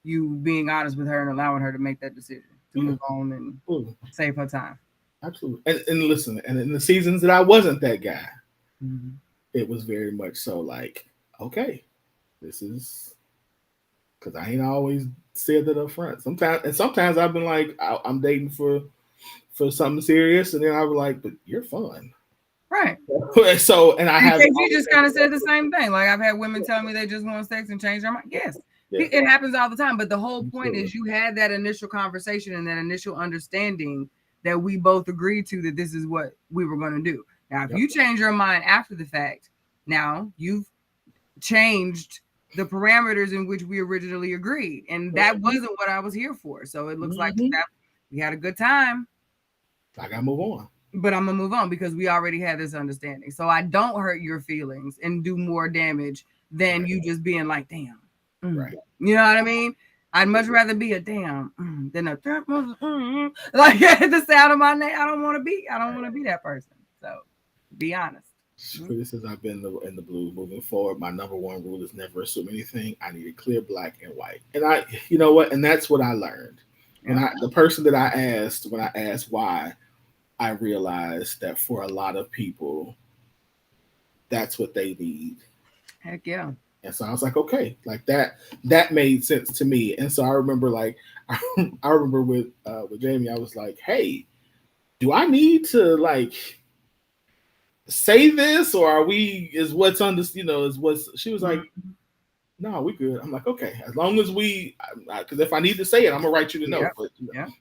you being honest with her and allowing her to make that decision to move on and save her time. Absolutely. And listen, and in the seasons that I wasn't that guy, it was very much so like, okay, this is, because I ain't always said that up front. Sometimes I've been like, I'm dating for something serious, and then I was like, but you're fun. Right. So, and I have. You just kind of said the same thing. Like I've had women tell me they just want sex and change their mind. Yes, it happens all the time. But the whole point is you had that initial conversation and that initial understanding that we both agreed to, that this is what we were going to do. Now, if you change your mind after the fact, now you've changed the parameters in which we originally agreed, and that wasn't what I was here for. So it looks like that we had a good time. I gotta move on. But I'm gonna move on because we already had this understanding. So I don't hurt your feelings and do more damage than you just being like, damn. Right. You know what I mean? I'd much rather be a damn than a like the sound of my name. I don't want to be that person. So be honest. Since I've been in the blue, moving forward, my number one rule is never assume anything. I need it clear, black and white. And you know what? And that's what I learned. And the person that I asked, when I asked why, I realized that for a lot of people, that's what they need. Heck yeah. And so I was like, okay, like that made sense to me. And so I remember, like, I remember with Jamie, I was like, hey, do I need to like say this, or is what's on this, is what's, she was like, no, we good. I'm like, okay, as long as because if I need to say it, I'm gonna write you the note. But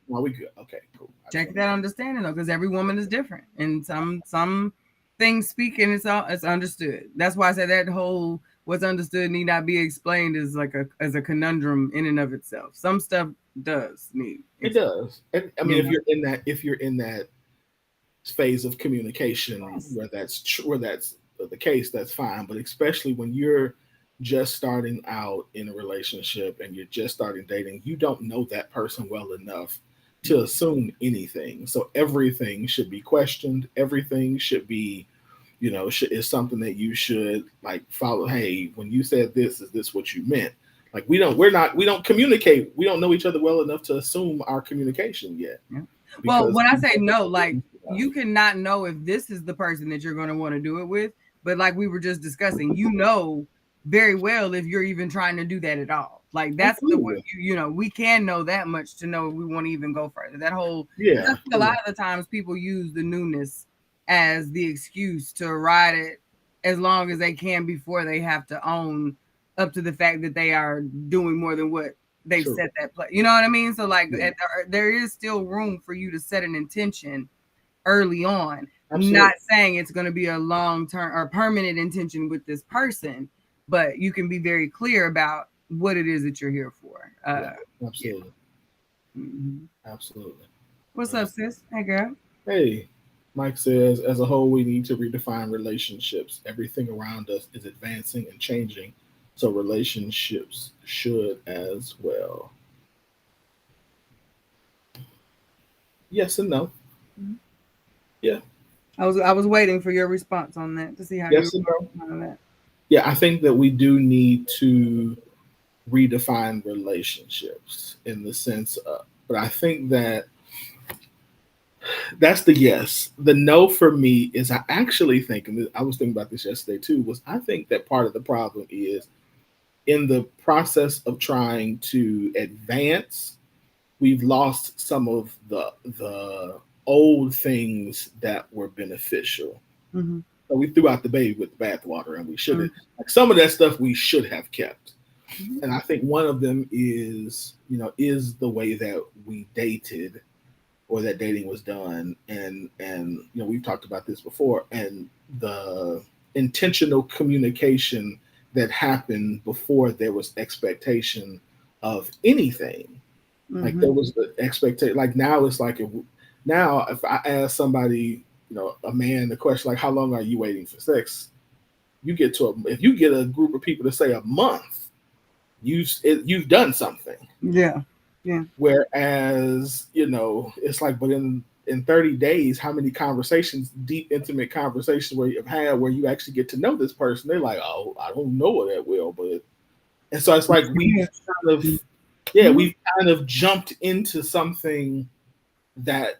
no, we good. Okay, cool. Check that understanding though, because every woman is different, and some things speaking, it's understood. That's why I said that whole what's understood need not be explained is like as a conundrum in and of itself. Some stuff does need. It does. And, I mean, if you're in that phase of communication where that's the case, that's fine. But especially when you're just starting out in a relationship and you're just starting dating, you don't know that person well enough to assume anything. So everything should be questioned. Everything should be, is something that you should like follow. Hey, when you said this, is this what you meant? Like we don't communicate. We don't know each other well enough to assume our communication yet. Yeah. Well, when I say no, like you cannot know if this is the person that you're going to want to do it with. But like we were just discussing, very well if you're even trying to do that at all. Like that's we can know that much to know if we want to even go further. That whole a lot of the times people use the newness as the excuse to ride it as long as they can before they have to own up to the fact that they are doing more than what they've set that play. You know what I mean? So like there is still room for you to set an intention early on. Absolutely. Not saying it's going to be a long-term or permanent intention with this person, but you can be very clear about what it is that you're here for. Absolutely. Yeah. Absolutely. What's up, sis? Hey, girl. Hey, Mike says, as a whole, we need to redefine relationships. Everything around us is advancing and changing, so relationships should as well. Yes and no. Mm-hmm. Yeah. I was waiting for your response on that to see how you were on that. Yeah, I think that we do need to redefine relationships in the sense of, but I think that's the yes. The no for me is I actually think, and I was thinking about this yesterday too, was I think that part of the problem is in the process of trying to advance, we've lost some of the old things that were beneficial. Mm-hmm. So we threw out the baby with the bathwater, and we should have some of that stuff we should have kept. Mm-hmm. And I think one of them is the way that we dated or that dating was done. And we've talked about this before, and the intentional communication that happened before there was expectation of anything. Mm-hmm. Like there was the expectation, like now it's like, if I ask somebody, a man, the question like, how long are you waiting for sex? If you get a group of people to say a month, you've done something. Yeah. Yeah. Whereas, it's like, but in 30 days, how many conversations, deep, intimate conversations where you've had where you actually get to know this person? They're like, oh, I don't know her that well, and so it's like we've kind of jumped into something that,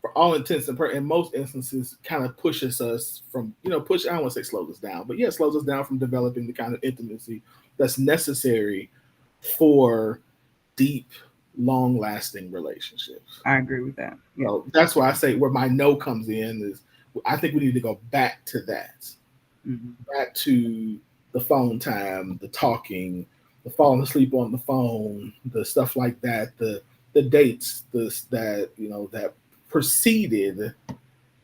for all intents and in most instances, kind of pushes us from, I don't want to say slows us down, but slows us down from developing the kind of intimacy that's necessary for deep, long-lasting relationships. I agree with that. Yeah. So that's why I say where my no comes in is I think we need to go back to that, back to the phone time, the talking, the falling asleep on the phone, the stuff like that, the dates, that preceded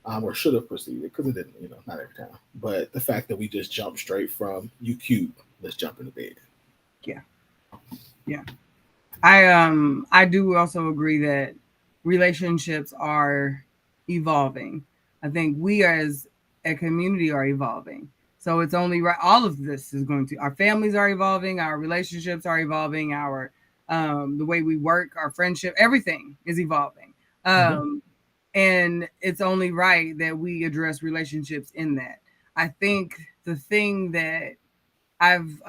or should have proceeded because it didn't, not every time. But the fact that we just jumped straight from you cute, let's jump into bed. Yeah. Yeah. I do also agree that relationships are evolving. I think we as a community are evolving. So it's only right. All of this is going to, our families are evolving, our relationships are evolving, our the way we work, our friendship, everything is evolving. And it's only right that we address relationships in that. I think the thing that I've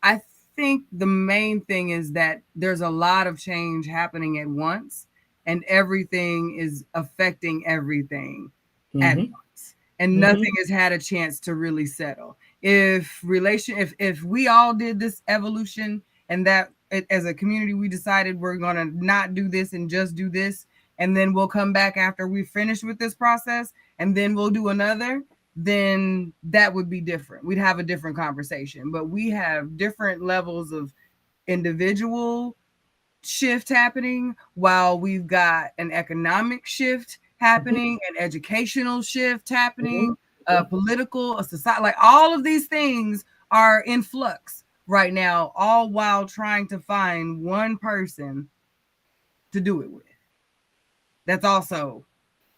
I think the main thing is that there's a lot of change happening at once, and everything is affecting everything at once, and nothing has had a chance to really settle. If we all did this evolution, and that as a community we decided we're going to not do this and just do this, and then we'll come back after we finish with this process, and then we'll do another, then that would be different. We'd have a different conversation. But we have different levels of individual shift happening, while we've got an economic shift happening, an educational shift happening, a political, a society, like all of these things are in flux right now, all while trying to find one person to do it with. That's also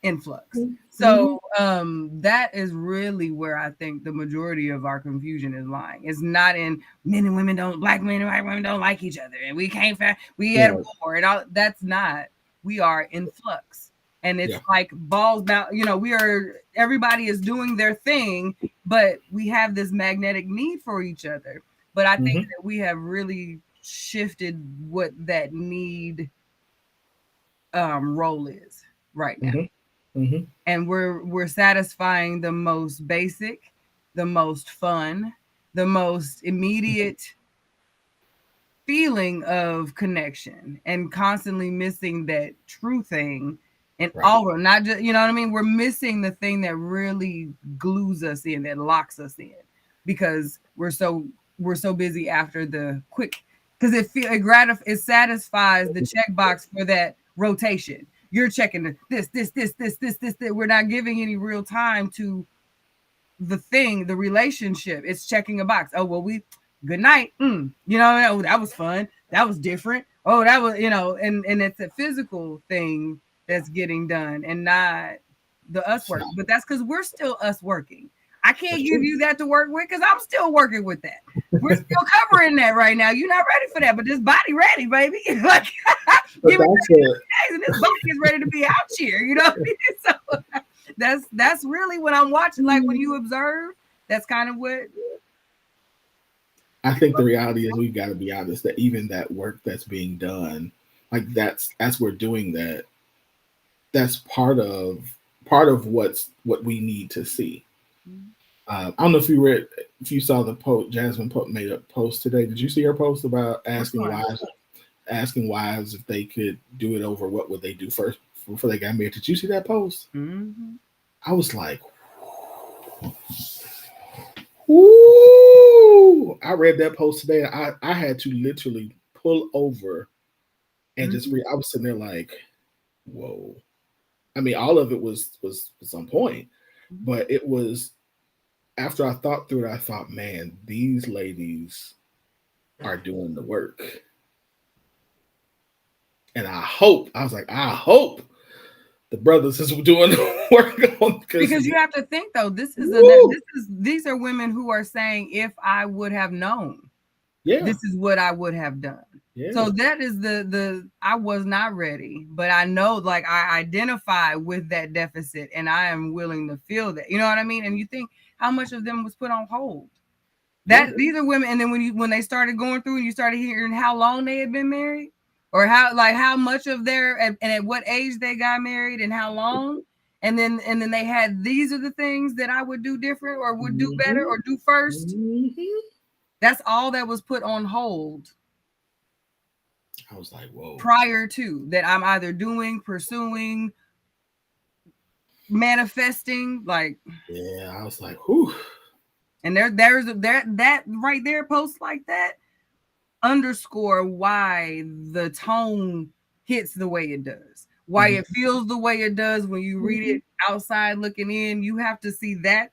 influx. So that is really where I think the majority of our confusion is lying. It's not in men and women don't, black men and white women don't like each other, and we can't find, we at a war and all. That's not. We are in flux, and it's like balls now. Everybody is doing their thing, but we have this magnetic need for each other. But I think that we have really shifted what that need role is right now. And we're satisfying the most basic, the most fun, the most immediate feeling of connection, and constantly missing that true thing. And all, not just, you know what I mean? We're missing the thing that really glues us in, that locks us in, because we're so busy after the quick, because it satisfies the checkbox for that rotation. You're checking this. We're not giving any real time to the thing, the relationship. It's checking a box. Oh, well, good night. That was fun. That was different. Oh, that was, and it's a physical thing that's getting done, and not the us work. But that's because we're still us working. I can't give you that to work with because I'm still working with that. We're still covering that right now. You're not ready for that, but this body ready, baby. Like, give it 3 days and this body is ready to be out here. So that's really what I'm watching. Like, when you observe, that's kind of what I think the reality is, we've got to be honest that even that work that's being done, like as we're doing that, that's part of what we need to see. I don't know if you saw the post. Jasmine made a post today. Did you see her post about asking wives if they could do it over, what would they do first before they got married? Did you see that post? I was like, ooh. I read that post today, and I had to literally pull over and just read. I was sitting there like, whoa. I mean, all of it was on point, but it was, after I thought through it, I thought, man, these ladies are doing the work. And I hope the brothers is doing the work on, because you have to think, though, these are women who are saying, if I would have known, this is what I would have done. So that is I was not ready, but I know, like, I identify with that deficit, and I am willing to feel that. You know what I mean? And you think how much of them was put on hold. These are women, and then when they started going through, and you started hearing how long they had been married, or how much of their, and at what age they got married, and how long, and then they had, these are the things that I would do different, or would do better, or do first. That's all that was put on hold. I was like, whoa. Prior to that, I'm either doing, pursuing, manifesting, like. Yeah, I was like, whew. And there's that right there, posts like that underscore why the tone hits the way it does. why it feels the way it does when you read it outside looking in. You have to see that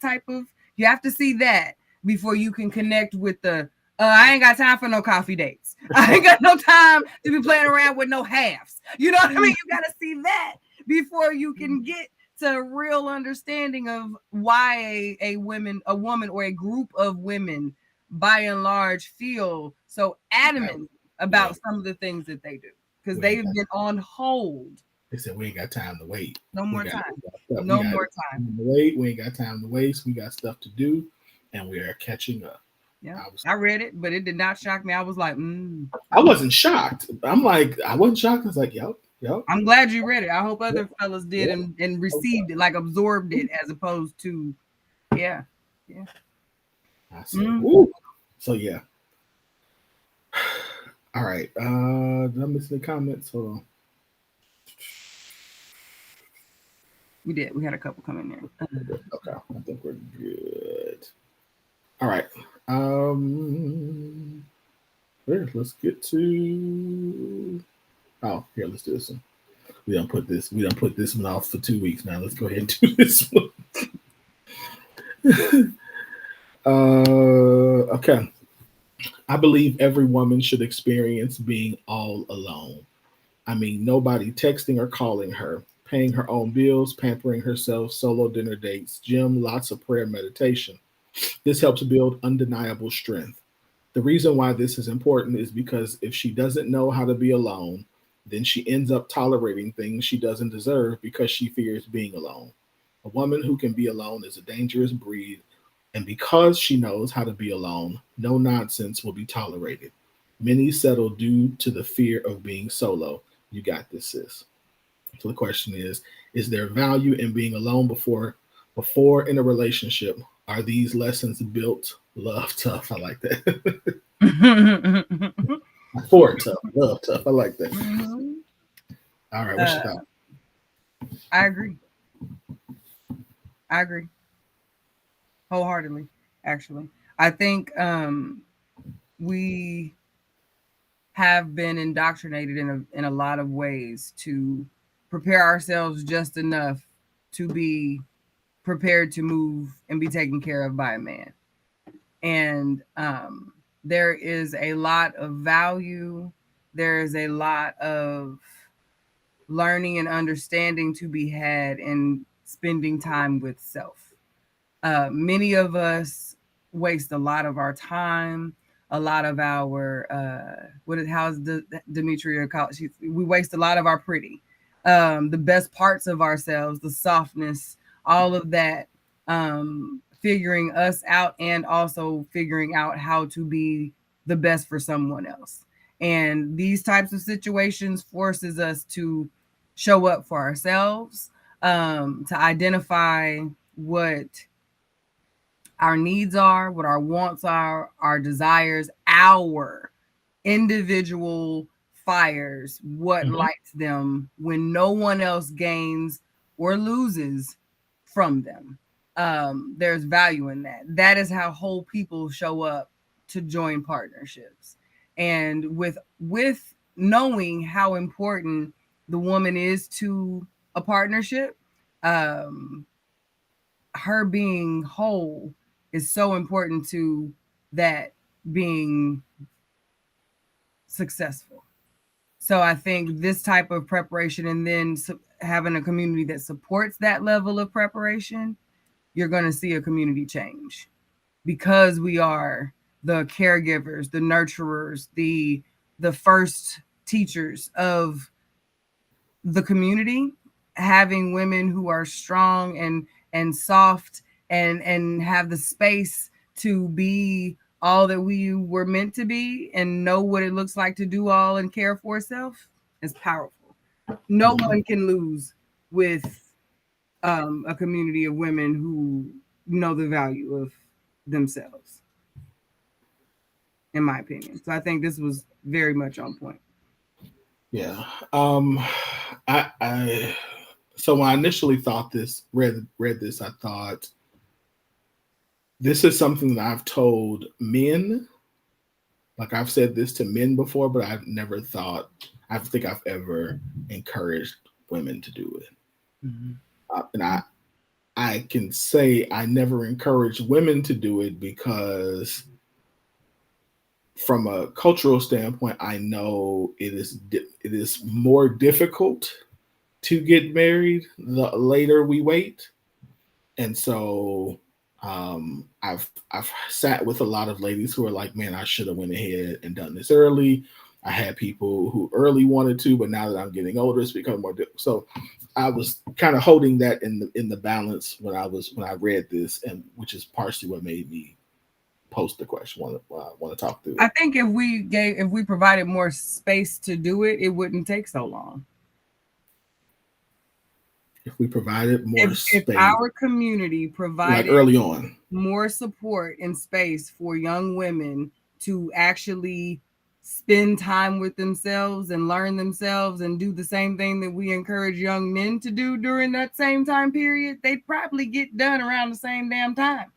before you can connect with the I ain't got time for no coffee dates. I ain't got no time to be playing around with no halves. You know what I mean? You got to see that before you can get to a real understanding of why a woman or a group of women by and large feel so adamant about some of the things that they do, because they've been on hold. They said we ain't got time to wait. No more time. No more time to wait. We ain't got time to waste. We got stuff to do, and we are catching up. Yeah, I read it, but it did not shock me. I was like, I wasn't shocked. I wasn't shocked. I was like, yep. I'm glad you read it. I hope other fellas did and received it, like absorbed it, as opposed to, yeah. I said, ooh. So yeah. All right. Did I miss any comments? Hold on. We did. We had a couple come in there. Okay. I think we're good. All right. Let's get to. Oh, here. Let's do this one. We don't put this one off for 2 weeks now. Let's go ahead and do this one. Okay. I believe every woman should experience being all alone. I mean, nobody texting or calling her, paying her own bills, pampering herself, solo dinner dates, gym, lots of prayer, meditation. This helps build undeniable strength. The reason why this is important is because if she doesn't know how to be alone, then she ends up tolerating things she doesn't deserve because she fears being alone. A woman who can be alone is a dangerous breed, and because she knows how to be alone, no nonsense will be tolerated. Many settle due to the fear of being solo. You got this, sis. So the question is there value in being alone before in a relationship? Are these lessons built? Love tough. I like that. For tough, love tough. I like that. All right, what's your thought? I agree wholeheartedly. Actually, I think we have been indoctrinated in a lot of ways to prepare ourselves just enough to be prepared to move and be taken care of by a man. And there is a lot of value. There is a lot of learning and understanding to be had in spending time with self. Many of us waste a lot of our time, a lot of our how's Demetria call it? We waste a lot of our pretty, the best parts of ourselves, the softness, all of that, figuring us out and also figuring out how to be the best for someone else. And these types of situations forces us to show up for ourselves, to identify what our needs are, what our wants are, our desires, our individual fires, what lights them when no one else gains or loses from them. There's value in that. That is how whole people show up to join partnerships. And with knowing how important the woman is to a partnership, her being whole is so important to that being successful. So I think this type of preparation, and then having a community that supports that level of preparation, you're going to see a community change, because we are the caregivers, the nurturers, the first teachers of the community. Having women who are strong and soft and have the space to be all that we were meant to be and know what it looks like to do all and care for self is powerful. No one can lose with a community of women who know the value of themselves, in my opinion. So I think this was very much on point. Yeah. I so when I initially read this, I thought this is something that I've told men. Like, I've said this to men before, but I've never thought, I don't think I've ever encouraged women to do it. Mhm. And I can say I never encourage women to do it because from a cultural standpoint, I know it is more difficult to get married the later we wait. And so I've sat with a lot of ladies who are like, man, I should have went ahead and done this early. I had people who early wanted to, but now that I'm getting older, it's become more difficult. So I was kind of holding that in the balance when I read this, and which is partially what made me post the question. Want to talk through I it. think if we provided more space to do it, it wouldn't take so long. If we provided more If space, our community like provided early on, more support and space for young women to actually spend time with themselves and learn themselves and do the same thing that we encourage young men to do during that same time period, they'd probably get done around the same damn time.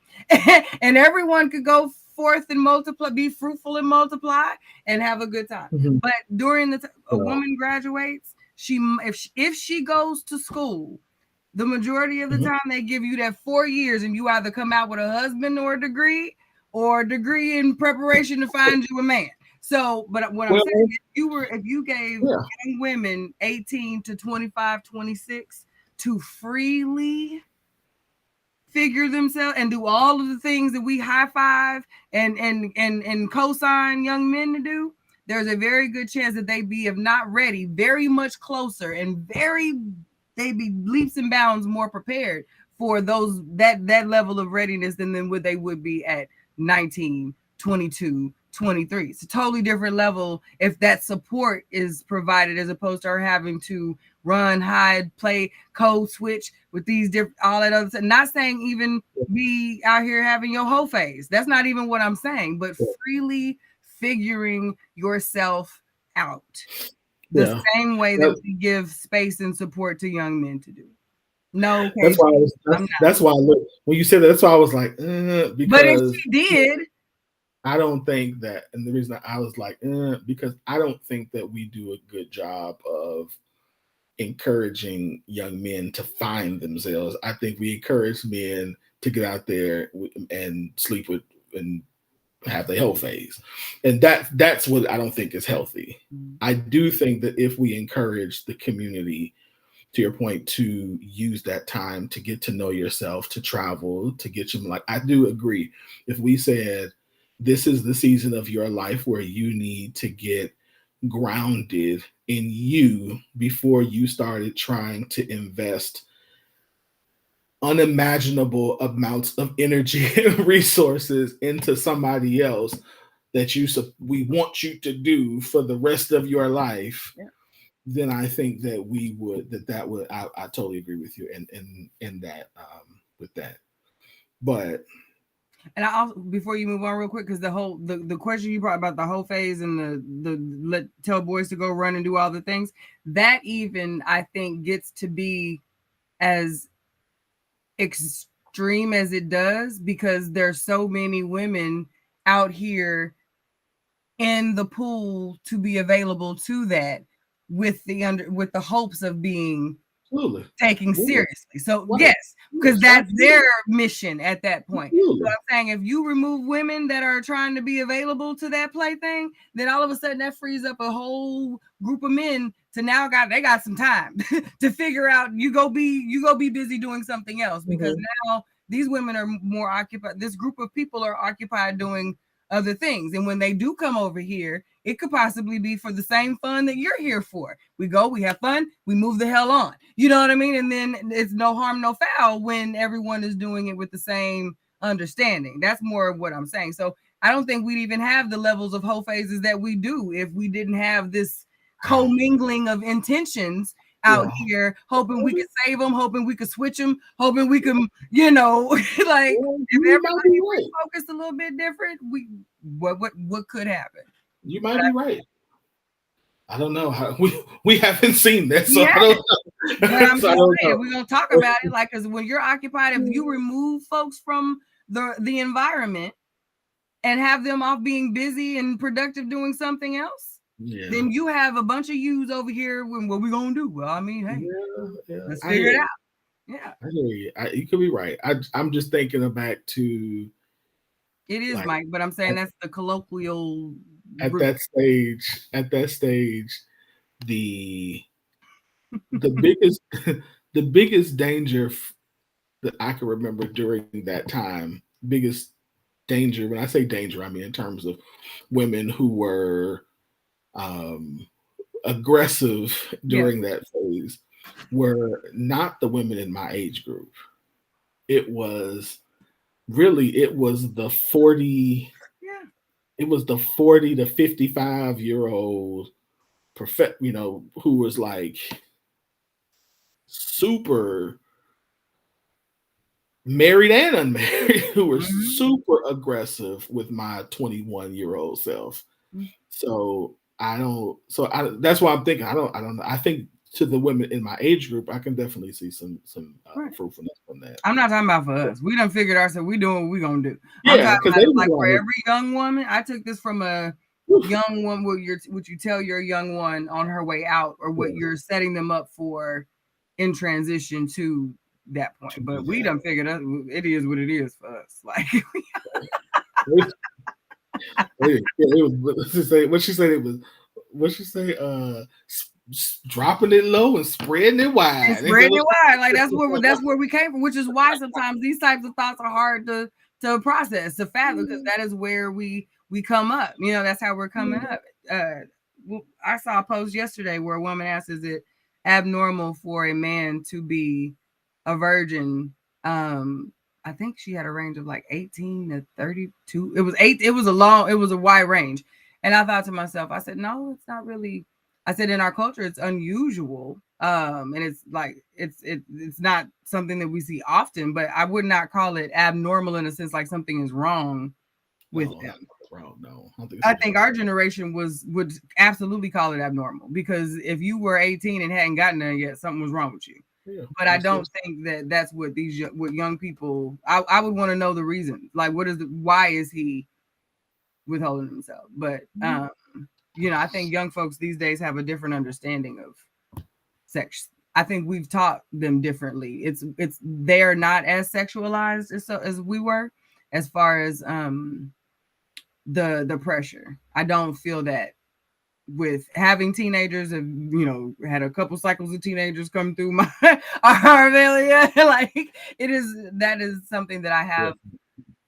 And everyone could go forth and multiply, be fruitful and multiply and have a good time. Mhm. But during a Yeah. woman graduates, if she goes to school, the majority of the Mhm. time they give you that 4 years and you either come out with a husband or a degree in preparation to find you a man. So, but what I'm Well, saying, if you gave yeah. young women 18 to 25, 26 to freely figure themselves and do all of the things that we high five and co-sign young men to do, there's a very good chance that they be, if not ready, very much closer and they be leaps and bounds more prepared for that level of readiness than what they would be at 19, 22, 23. It's a totally different level if that support is provided as opposed to her having to run, hide, play, code switch with these different, all that other stuff. Not saying even be out here having your whole phase. That's not even what I'm saying, but freely figuring yourself out the Yeah. same way that we give space and support to young men to do. No, That's why KG, I'm not. that's why I look, when you said that, that's why I was like, But if because she did, I don't think that, and the reason I was like, because I don't think that we do a good job of encouraging young men to find themselves. I think we encourage men to get out there and sleep with and have their whole phase, and that's what I don't think is healthy. I do think that if we encourage the community, to your point, to use that time to get to know yourself, to travel, to get you, like, I do agree. If we said this is the season of your life where you need to get grounded in you before you started trying to invest unimaginable amounts of energy and resources into somebody else that we want you to do for the rest of your life, yeah. then I think that that would I totally agree with you in that with that. But And I also, before you move on real quick, because the question you brought about the whole phase and the tell boys to go run and do all the things, that even I think gets to be as extreme as it does because there's so many women out here in the pool to be available to that with the hopes of being absolutely, taken yeah. seriously. So Right. yes, because Yes, that's absolutely. their mission at that point. Absolutely. So I'm saying if you remove women that are trying to be available to that plaything, then all of a sudden that frees up a whole group of men to now they got some time to figure out you go be busy doing something else because now these women are more occupied. This group of people are occupied doing other things. And when they do come over here, it could possibly be for the same fun that you're here for. We go, we have fun, we move the hell on. You know what I mean? And then it's no harm, no foul when everyone is doing it with the same understanding. That's more of what I'm saying. So I don't think we'd even have the levels of whole phases that we do if we didn't have this commingling of intentions out here, hoping we could save them, hoping we could switch them, hoping we can, like if everybody was focused a little bit different, what could happen? You might be right. I don't know how we haven't seen that, so Yeah. I don't know. But I'm So just I don't saying, know. we're gonna talk about it, like, because when you're occupied, if you remove folks from the environment and have them off being busy and productive doing something else, Yeah. then you have a bunch of yous over here. What we gonna do? Well, I mean, hey, Yeah. let's figure it out. Yeah, I hear you. You could be right. I'm just thinking back to it is, like Mike. But I'm saying that's the colloquial. at that stage. At that stage, the biggest the biggest danger that I can remember during that time, biggest danger. When I say danger, I mean in terms of women who were aggressive during that phase were not the women in my age group. It was the 40 Yeah. it was the 40 to 55-year-old who was like super married and unmarried who were super aggressive with my 21-year-old self. So that's why I'm thinking I don't know. I think to the women in my age group, I can definitely see some fruitfulness from that. I'm not talking about for us. We done figured ourselves. We doing what we gonna do. Yeah, I'm talking about like for like, every young woman. I took this from a young one. What you tell your young one on her way out, or what you're setting them up for in transition to that point. But we done figured out it is what it is for us. Like what she say? What she say? Dropping it low and spreading it wide. Spreading it wide. Like that's where we came from. Which is why sometimes these types of thoughts are hard to process, to fathom, because that is where we come up. You know, that's how we're coming up. I saw a post yesterday where a woman asked, "Is it abnormal for a man to be a virgin?" I think she had a range of like 18 to 32. It was a wide range. And I thought to myself, I said, no, it's not really. I said, in our culture, it's unusual. And it's like, it's not something that we see often, but I would not call it abnormal in a sense, like something is wrong with them. No, I think our generation would absolutely call it abnormal, because if you were 18 and hadn't gotten there yet, something was wrong with you. Yeah, but I don't think that that's what what young people. I would want to know the reason. Like, why is he withholding himself? But you know, I think young folks these days have a different understanding of sex. I think we've taught them differently. They're not as sexualized as we were, as far as the pressure. I don't feel that with having teenagers, have had a couple cycles of teenagers come through my our family. Like that is something that I have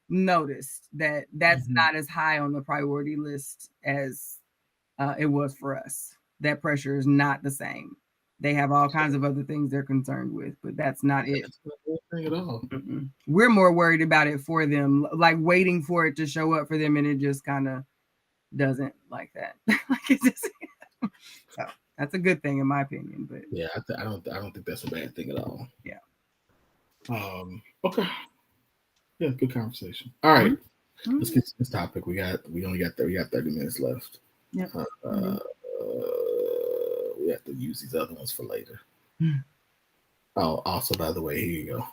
noticed, that's not as high on the priority list as it was for us. That pressure is not the same. They have all kinds of other things they're concerned with, but that's not it. That's not the thing at all. We're more worried about it for them, like waiting for it to show up for them, and it just kind of doesn't like that. Like it's just, so that's a good thing in my opinion. But yeah, I don't think that's a bad thing at all. Yeah. Okay. Yeah, good conversation. All right. Let's get to this topic. We got 30 minutes left. Yep. We have to use these other ones for later. Oh, also, by the way, here you go.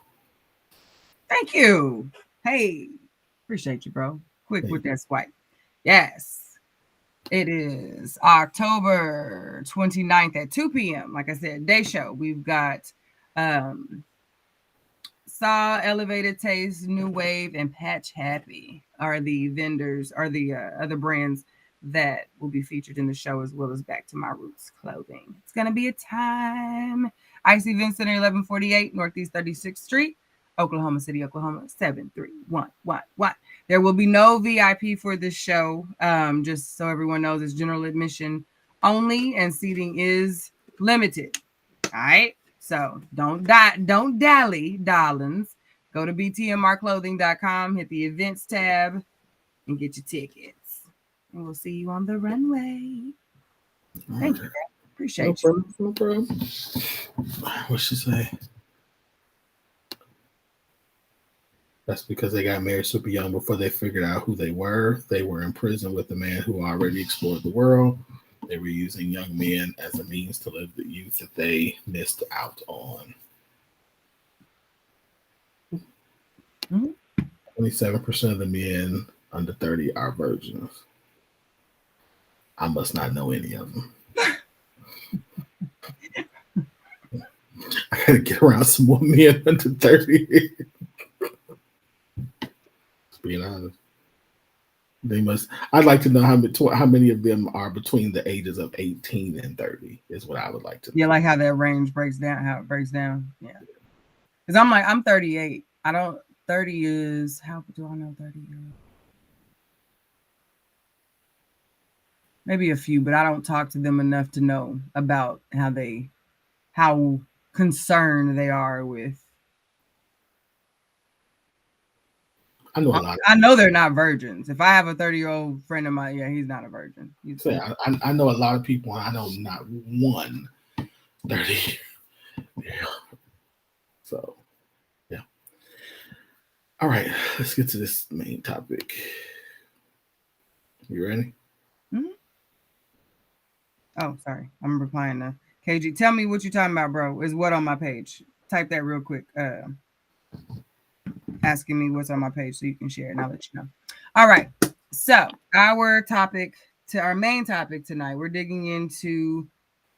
Thank you. Hey, appreciate you, bro. Quick with that swipe. Yes. It is October 29th at 2 p.m. Like I said, day show. We've got Saw, Elevated Taste, New Wave, and Patch Happy are the vendors, are the other brands that will be featured in the show, as well as Back to My Roots clothing. It's going to be a time. Ice Event Center, 1148 Northeast 36th Street, Oklahoma City, Oklahoma, 73111. There will be no VIP for this show. Just so everyone knows, it's general admission only, and seating is limited. All right. So don't dally, darlings. Go to btmrclothing.com, hit the events tab, and get your tickets. And we'll see you on the runway. Thank you. Appreciate you. No problem. What she say? That's because they got married super young before they figured out who they were. They were in prison with a man who already explored the world. They were using young men as a means to live the youth that they missed out on. 27% of the men under 30 are virgins. I must not know any of them. I gotta get around some more men under 30. Being honest, they must. I'd like to know how many of them are between the ages of 18 and 30. Is what I would like to know. Yeah, like how that range breaks down, how it breaks down. Yeah, because I'm 38. I don't 30 is how do I know 30 is? Maybe a few, but I don't talk to them enough to know about how concerned they are with. I know a lot. I know they're not virgins. If I have a 30-year-old friend of mine, yeah, he's not a virgin. I know a lot of people. I know not one 30. Yeah. So, yeah. All right, let's get to this main topic. You ready? Mm-hmm. Oh, sorry. I'm replying to KG. Tell me what you're talking about, bro. Is what on my page? Type that real quick. Asking me what's on my page so you can share it and I'll let you know. All right. So our main topic tonight, we're digging into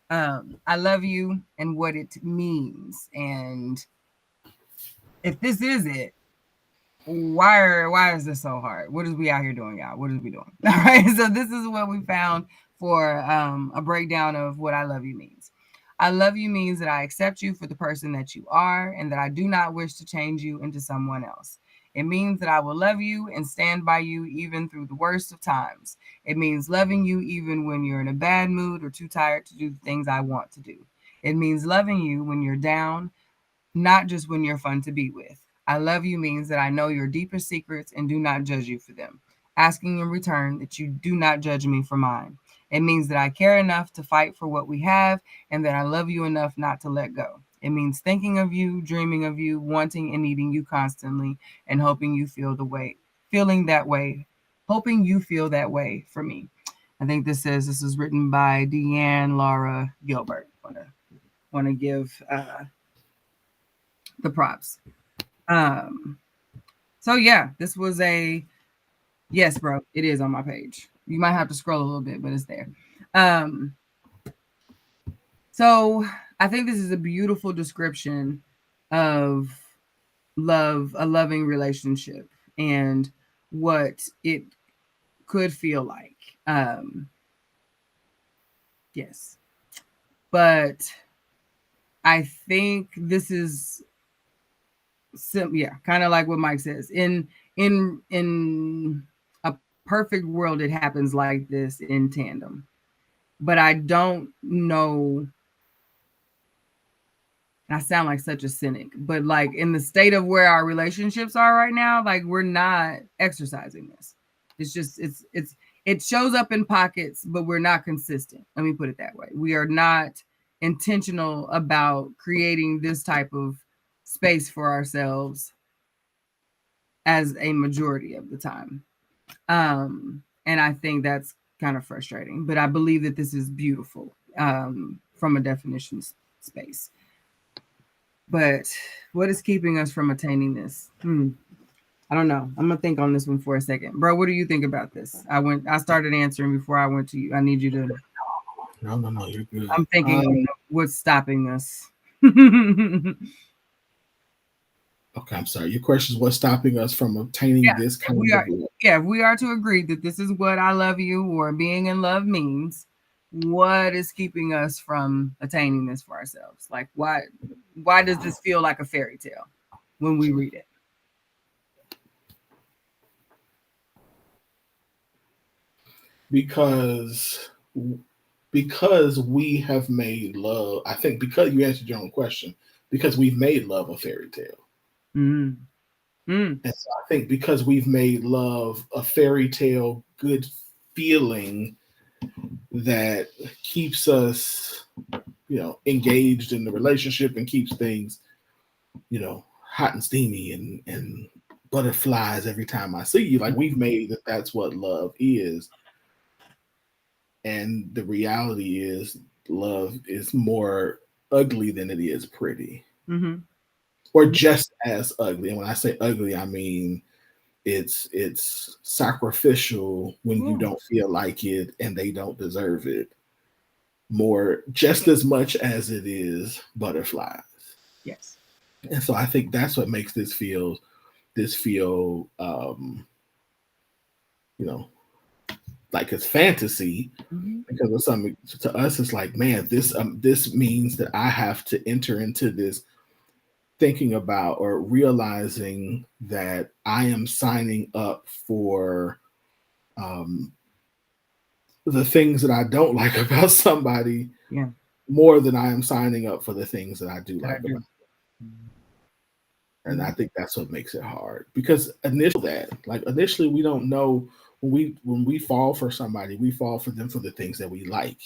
I love you and what it means. And if this is it, why is this so hard? What is we out here doing, y'all? What is we doing? All right. So this is what we found for a breakdown of what I love you means. I love you means that I accept you for the person that you are and that I do not wish to change you into someone else. It means that I will love you and stand by you even through the worst of times. It means loving you even when you're in a bad mood or too tired to do the things I want to do. It means loving you when you're down, not just when you're fun to be with. I love you means that I know your deepest secrets and do not judge you for them, asking in return that you do not judge me for mine. It means that I care enough to fight for what we have and that I love you enough not to let go. It means thinking of you, dreaming of you, wanting and needing you constantly, and hoping you feel that way for me. I think this is written by Deanne Laura Gilbert. Want to give the props. So yeah, this was yes, bro. It is on my page. You might have to scroll a little bit, but it's there. So I think this is a beautiful description of love, a loving relationship, and what it could feel like. Yes. But I think this is kind of like what Mike says. In a perfect world, it happens like this in tandem. But I don't know. I sound like such a cynic, but like in the state of where our relationships are right now, like we're not exercising this. It's just it shows up in pockets, but we're not consistent. Let me put it that way. We are not intentional about creating this type of space for ourselves as a majority of the time. And I think that's kind of frustrating, but I believe that this is beautiful from a definition space. But what is keeping us from attaining this? I don't know. I'm gonna think on this one for a second, bro. What do you think about this? I started answering before I went to you. I need you to. No, you're good. I'm thinking what's stopping us. Okay, I'm sorry. Your question is what's stopping us from obtaining this kind of love? Yeah, if we are to agree that this is what I love you or being in love means, what is keeping us from attaining this for ourselves? Like why does this feel like a fairy tale when we read it? Because we have made love, I think because you answered your own question, because we've made love a fairy tale. And so I think because we've made love a fairy tale, good feeling that keeps us, engaged in the relationship and keeps things, hot and steamy and butterflies every time I see you. Like we've made that's what love is. And the reality is love is more ugly than it is pretty. Or just as ugly. And when I say ugly, I mean it's sacrificial when you Yeah. don't feel like it and they don't deserve it, more just as much as it is butterflies. Yes. And so I think that's what makes this feel you know, like it's fantasy, Mhm. because of something to us it's like, man, this means that I have to enter into this thinking about or realizing that I am signing up for um, the things that I don't like about somebody Yeah. more than I am signing up for the things that I do That I like do. about. And I Mhm. think that's what makes it hard, because initially we don't know, when we fall for somebody, we fall for them for the things that we like,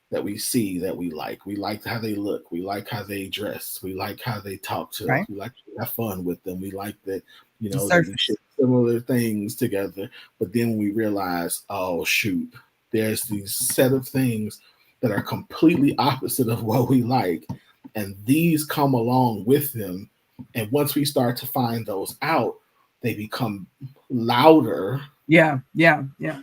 that we see, that we like. We like how they look. We like how they dress. We like how they talk to us. Right. We like to have fun with them. We like that, The that we share surface. similar things together. But then we realize, oh shoot, there's these set of things that are completely opposite of what we like, and these come along with them. And once we start to find those out, they become louder Yeah. Yeah. Yeah.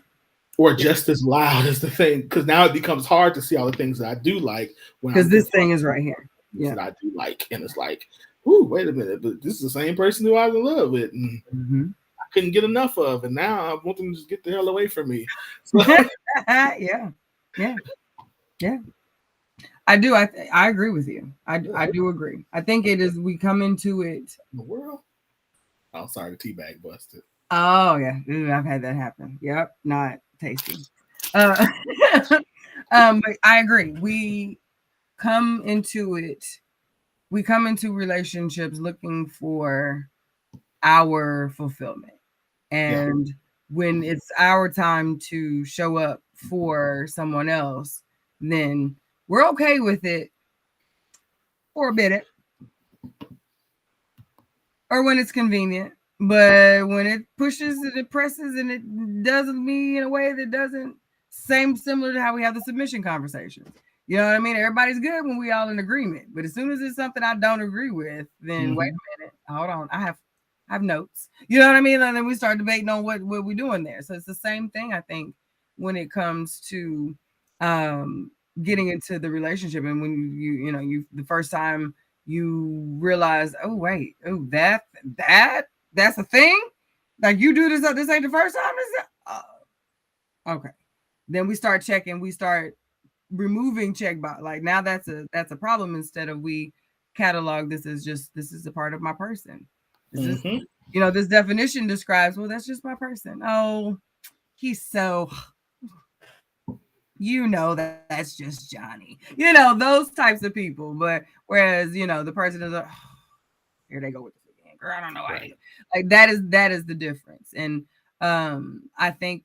or Yeah. just as loud as the thing, because now it becomes hard to see all the things that I do like when Because I'm this thing confronted is right with here. things Yeah. that I do like, and it's like, ooh, wait a minute, but this is the same person who I was in love with, and Hmm. I couldn't get enough of, and now I want them to just get the hell away from me. So, Yeah. Yeah. Yeah. I do. I agree with you. I what do agree. I think it is. We come into it. in the world? Oh, sorry, the tea bag busted. Oh yeah, I've had that happen. Yep, not tasty. Uh, but I agree. Come into it. We come into relationships looking for our fulfillment, Yeah. and when it's our time to show up for someone else, then we're okay with it for a minute, or when it's convenient. But when it pushes and it presses and it does me in a way that doesn't, similar to how we have the submission conversations. You know what I mean? Everybody's good when we all in agreement. But as soon as it's something I don't agree with, then wait Mm-hmm. a minute, hold on. I have notes. You know what I mean? And then we start debating on what we're doing there. So it's the same thing, I think, when it comes to um getting into the relationship. And when you the first time you realize, oh wait, oh that's a thing. Like you do this ain't the first time. Okay. Then we start checking. We start removing check box. Like now that's a problem. Instead of we catalog this as just this is a part of my person. This is Mm-hmm. this definition describes, well, that's just my person. Oh, he's so that's just Johnny. Those types of people. But whereas the person is like, oh, here they go with this again. Girl, I don't know how you Right. like that is the difference. And I think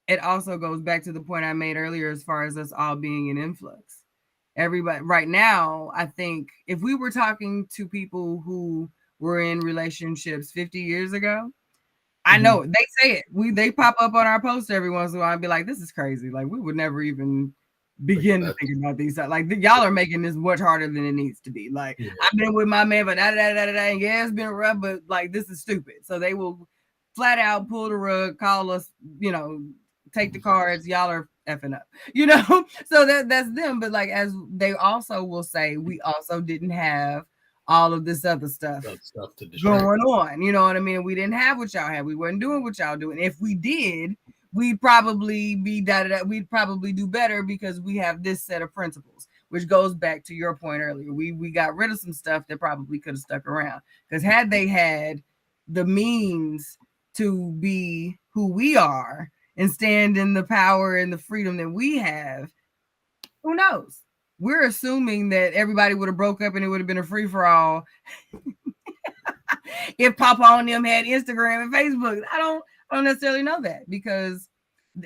it also goes back to the point I made earlier as far as us all being an influx. Everybody right now, I think if we were talking to people who were in relationships 50 years ago, I Mm-hmm. know they say it. They pop up on our posts every once in a while and be like, this is crazy. Like we would never even begin to think about these. Like y'all are making this much harder than it needs to be. Like Yeah. I've been with my man, but and yeah, it's been rough, but like this is stupid. So they will flat out pull the rug, call us, take the cards. Y'all are effing up, So that's them. But like as they also will say, we also didn't have all of this other stuff That stuff to distract. going on. You know what I mean? We didn't have what y'all had. We weren't doing what y'all doing. If we did, we'd probably be we'd probably do better because we have this set of principles, which goes back to your point earlier. We got rid of some stuff that probably could have stuck around. Because had they had the means to be who we are and stand in the power and the freedom that we have, who knows? We're assuming that everybody would have broke up and it would have been a free for all if Papa on them had Instagram and Facebook. I don't necessarily know that because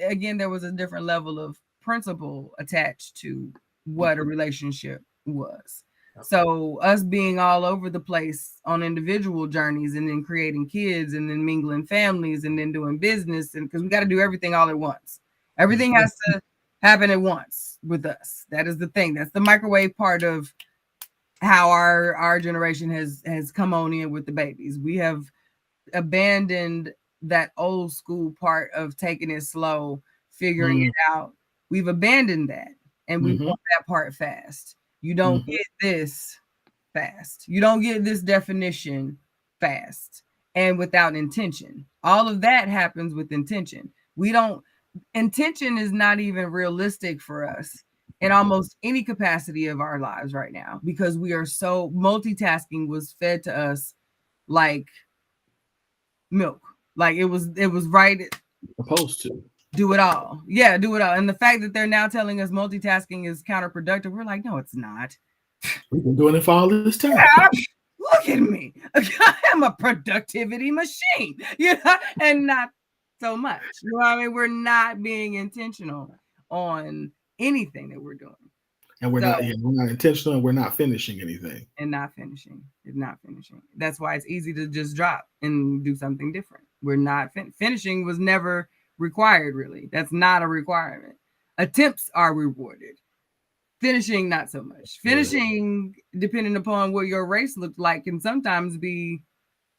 again, there was a different level of principle attached to what a relationship was. So us being all over the place on individual journeys and then creating kids and then mingling families and then doing business, and because we got to do everything all at once. Everything has to happen at once with us. That is the thing. That's the microwave part of how our generation has come on in with the babies. We have abandoned that old school part of taking it slow, figuring it out. We've abandoned that, and we want that part fast. You don't get this fast. You don't get this definition fast and without intention. All of that happens with intention. Intention is not even realistic for us in almost any capacity of our lives right now, because we are so multitasking was fed to us like milk. Like it was right. Supposed to do it all. Yeah, do it all. And the fact that they're now telling us multitasking is counterproductive, we're like, no, it's not. We've been doing it for all this time. Yeah, look at me. I am a productivity machine, and not so much. You know what I mean? We're not being intentional on anything that we're doing. And we're not intentional, and we're not finishing anything. And not finishing. It's not finishing. That's why it's easy to just drop and do something different. We're not finishing was never required, really. That's not a requirement. Attempts are rewarded. Finishing, not so much. Finishing, depending upon what your race looked like, can sometimes be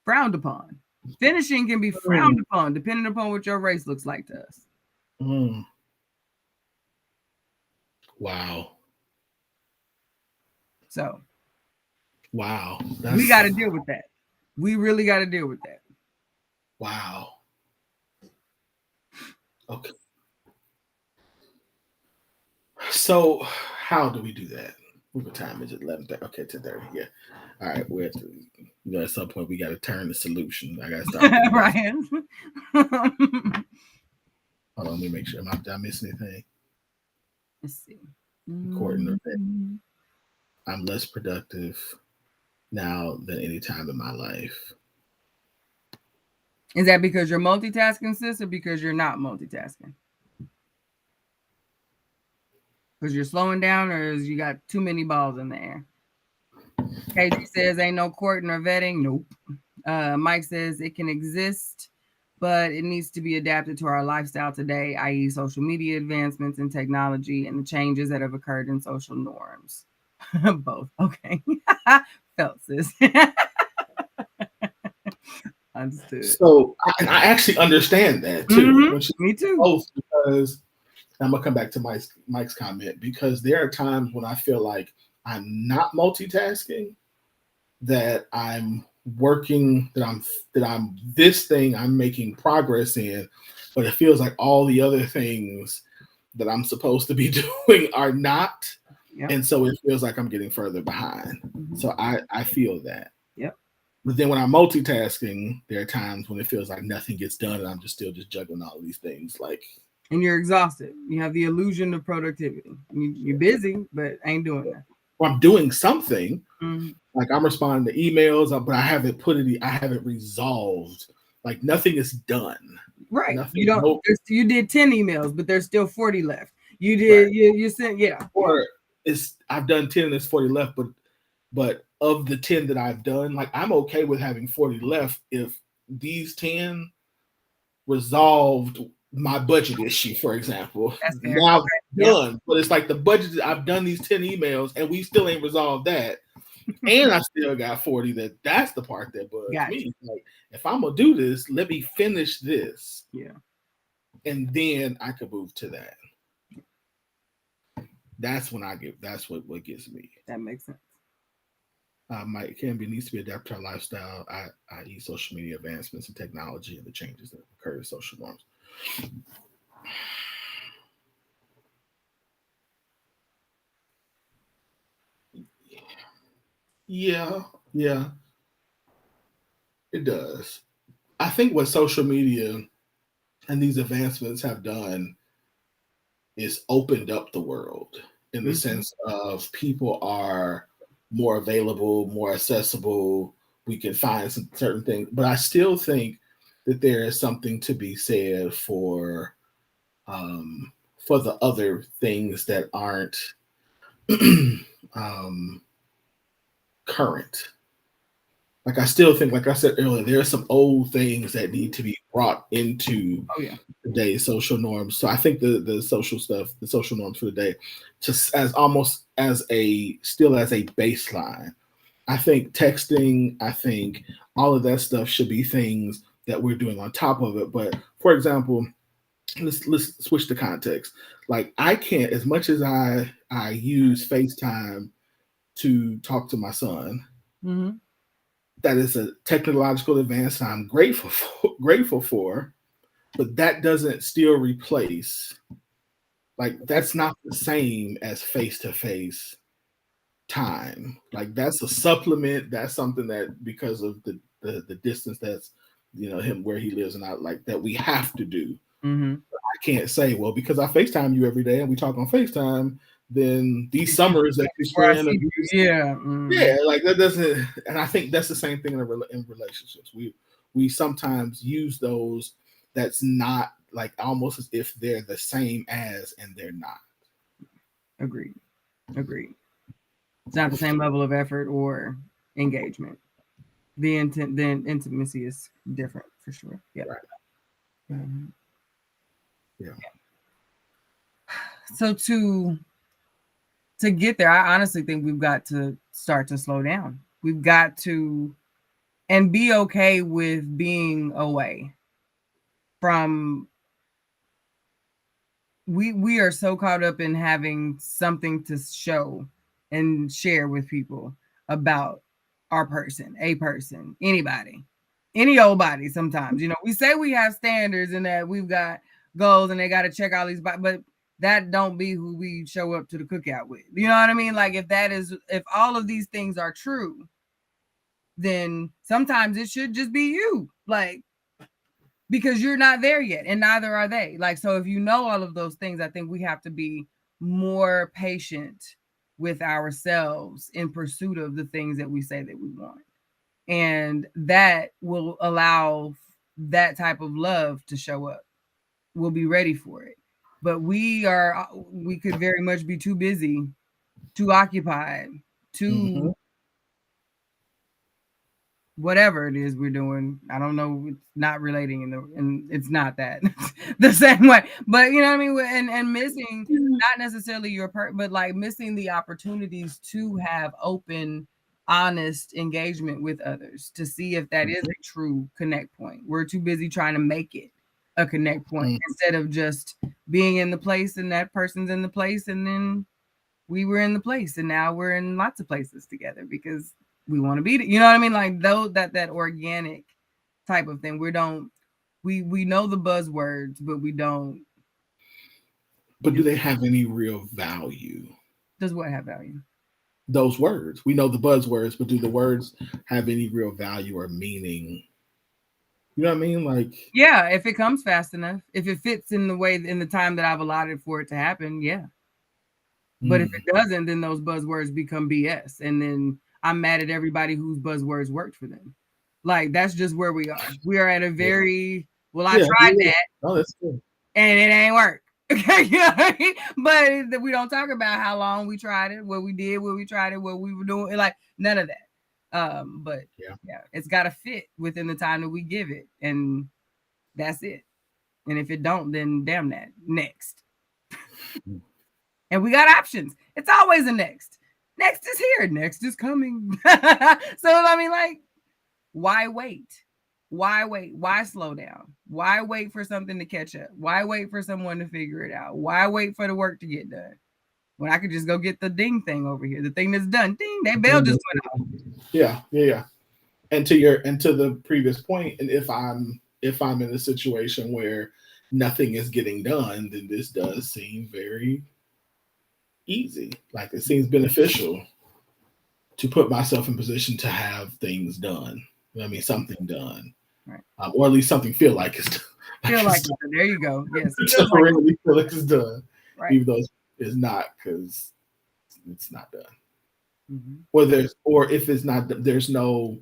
frowned upon. Finishing can be frowned upon, depending upon what your race looks like to us. Wow. So, wow. We got to deal with that. We really got to deal with that. Wow. Okay. So, how do we do that? What time is it? 11:30. Okay, 10:30. Yeah. All right. We're at some point we got to turn the solution. I got to start. Ryan. Hold on. Let me make sure. Did I miss anything? Let's see. I'm less productive now than any time in my life. Is that because you're multitasking, sis, or because you're not multitasking? Because you're slowing down, or is you got too many balls in the air? KG says ain't no courting or vetting. Nope. Mike says it can exist, but it needs to be adapted to our lifestyle today, i.e. social media advancements in technology and the changes that have occurred in social norms. Both. Okay. Felt, sis. Understood. So I actually understand that too. Me too. Both, because I'm gonna come back to Mike's comment, because there are times when I feel like I'm not multitasking, that I'm working, that I'm this thing I'm making progress in, but it feels like all the other things that I'm supposed to be doing are not. Yep. And so it feels like I'm getting further behind. So I feel that. Yep. But then when I'm multitasking, there are times when it feels like nothing gets done and I'm just juggling all of these things. And you're exhausted. You have the illusion of productivity. You're busy, but ain't doing that. Well, I'm doing something. Like I'm responding to emails, but I haven't resolved. Like nothing is done. Right. You did 10 emails, but there's still 40 left. You did, you sent, Or I've done 10 and there's 40 left, but of the 10 that I've done, like I'm okay with having 40 left if these 10 resolved my budget issue, for example. Now done, but it's like the budget, I've done these 10 emails and we still ain't resolved that. And I still got 40 that's the part that bugs me. Like, if I'm gonna do this, let me finish this. Yeah. And then I could move to that. That's when that's what gets me. That makes sense. Mike Canby needs to be adapted to our lifestyle, i.e. social media advancements and technology and the changes that occur in social norms. Yeah, it does. I think what social media and these advancements have done is opened up the world in the sense of people are more available, more accessible. We can find some certain things, but I still think that there is something to be said for the other things that aren't current. Like I still think, like I said earlier, there are some old things that need to be brought into today's social norms. So I think the social stuff, the social norms for today, just as almost as a baseline, I think texting, I think all of that stuff should be things that we're doing on top of it. But for example, let's switch the context. Like I can't, as much as I use FaceTime to talk to my son. Mm-hmm. That is a technological advance I'm grateful for, but that doesn't still replace, like that's not the same as face to face time. Like that's a supplement. That's something that because of the distance that's him where he lives and I like that we have to do. Mm-hmm. I can't say, well, because I FaceTime you every day and we talk on FaceTime, then these summers that you Where I spend, see you, yeah. Mm-hmm. yeah, like that doesn't. And I think that's the same thing in relationships. We sometimes use those. That's not like almost as if they're the same as, and they're not. Agreed. It's not the same level of effort or engagement. The intimacy is different for sure. Yeah. Right. Mm-hmm. Yeah. So to get there, I honestly think we've got to start to slow down. We've got to and be okay with being away from we are so caught up in having something to show and share with people about our person, a person, anybody, any old body. Sometimes, we say we have standards and that we've got goals and they got to check all these, but that don't be who we show up to the cookout with. You know what I mean? Like if all of these things are true, then sometimes it should just be you. Like, because you're not there yet and neither are they. Like, so if you know all of those things, I think we have to be more patient with ourselves in pursuit of the things that we say that we want. And that will allow that type of love to show up. We'll be ready for it. But we could very much be too busy, too occupied, too whatever it is we're doing. I don't know. It's not relating and it's not that the same way, but you know what I mean? And missing not necessarily your but like missing the opportunities to have open, honest engagement with others to see if that is a true connect point. We're too busy trying to make it a connect point instead of just being in the place and that person's in the place and then we were in the place and now we're in lots of places together because we want to be, you know what I mean? Like though that organic type of thing. We know the buzzwords, but we don't. But do they have any real value? Does what have value? Those words. We know the buzzwords, but do the words have any real value or meaning? You know what I mean? Like, yeah, if it comes fast enough, if it fits in the time that I've allotted for it to happen, yeah. But if it doesn't, then those buzzwords become BS. And then I'm mad at everybody whose buzzwords worked for them. Like, that's just where we are. We are at a very, I tried that. Oh, that's good. And it ain't work. Okay, you know what I mean? But we don't talk about how long we tried it, what we did, what we tried it, what we were doing, like none of that. But yeah, it's got to fit within the time that we give it. And that's it. And if it don't, then damn that. Next. And we got options. It's always a next. Next is here. Next is coming. So, I mean, like, why wait? Why wait? Why slow down? Why wait for something to catch up? Why wait for someone to figure it out? Why wait for the work to get done? When I could just go get the ding thing over here, the thing that's done. Ding, that bell just went off. Yeah. And to the previous point, and if I'm in a situation where nothing is getting done, then this does seem very easy. Like it seems beneficial to put myself in position to have things done. You know what I mean, something done, right? Or at least something feel like it's done. There you go. Yes, really feel like it's done, right? Even though it's not, because it's not done. Mm-hmm. Or if it's not, there's no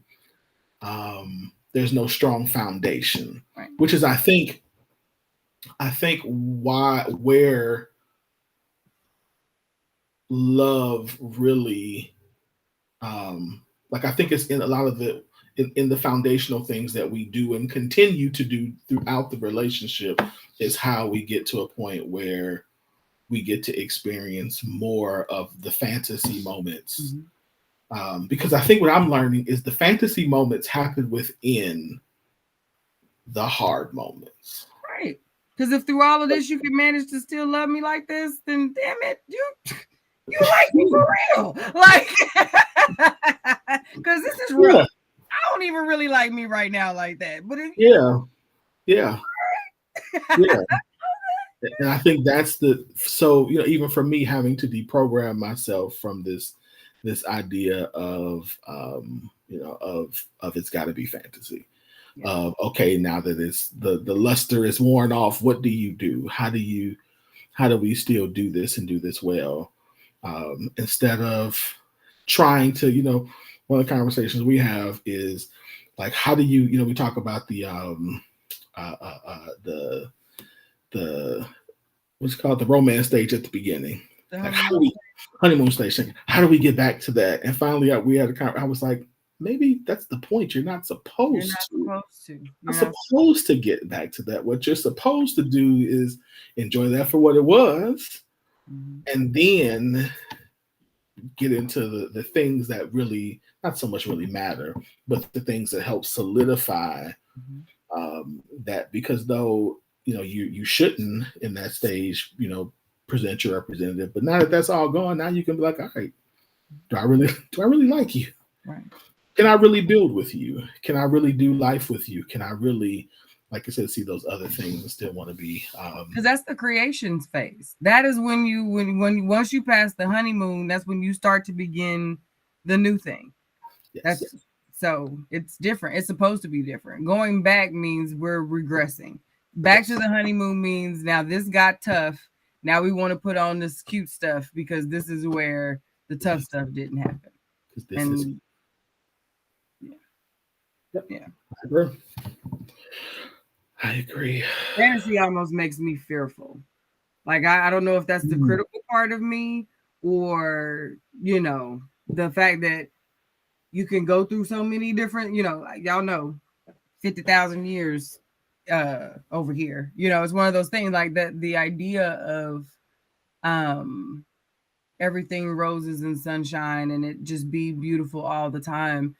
strong foundation, right. Which is I think where love really like I think it's in a lot of the in the foundational things that we do and continue to do throughout the relationship is how we get to a point where we get to experience more of the fantasy moments Because I think what I'm learning is the fantasy moments happen within the hard moments. Right. Because if through all of this you can manage to still love me like this, then damn it, you like me for real. Like, because this is real. Yeah, I don't even really like me right now like that. But yeah, yeah, yeah. And I think that's the so even for me having to deprogram myself from this idea of of it's got to be fantasy. yeah. Of okay, now that it's the luster is worn off, what do you do? How do we still do this and do this well, instead of trying to one of the conversations we have is like how do we talk about uh, uh, uh, the the what's it called the romance stage at the beginning, The like how do we honeymoon stage, how do we get back to that? And finally we had I was like, maybe that's the point. You're not You're supposed not to. supposed to. Not You're not supposed to get back to that. What you're supposed to do is enjoy that for what it was, Mhm. and then get into the things that really not so much really matter, but the things that help solidify Mhm. that. Because though you shouldn't in that stage present your representative, but now that that's all gone, now you can be like, all right, do I really like you? Right. Can I really build with you? Can I really do life with you? Can I really, like I said, see those other things and still want to be? Because that's the creations phase. That is when once you pass the honeymoon, that's when you start to begin the new thing. Yes. That's so it's different. It's supposed to be different. Going back means we're regressing. Back to the honeymoon means now this got tough. Now we want to put on this cute stuff because this is where the tough stuff didn't happen. Because this is. And yeah, Yep. yeah. I agree. I agree. Fantasy almost makes me fearful. Like I don't know if that's the critical part of me or the fact that you can go through so many different, y'all know 50,000 years over here. It's one of those things like that the idea of um everything roses and sunshine and it just be beautiful all the time.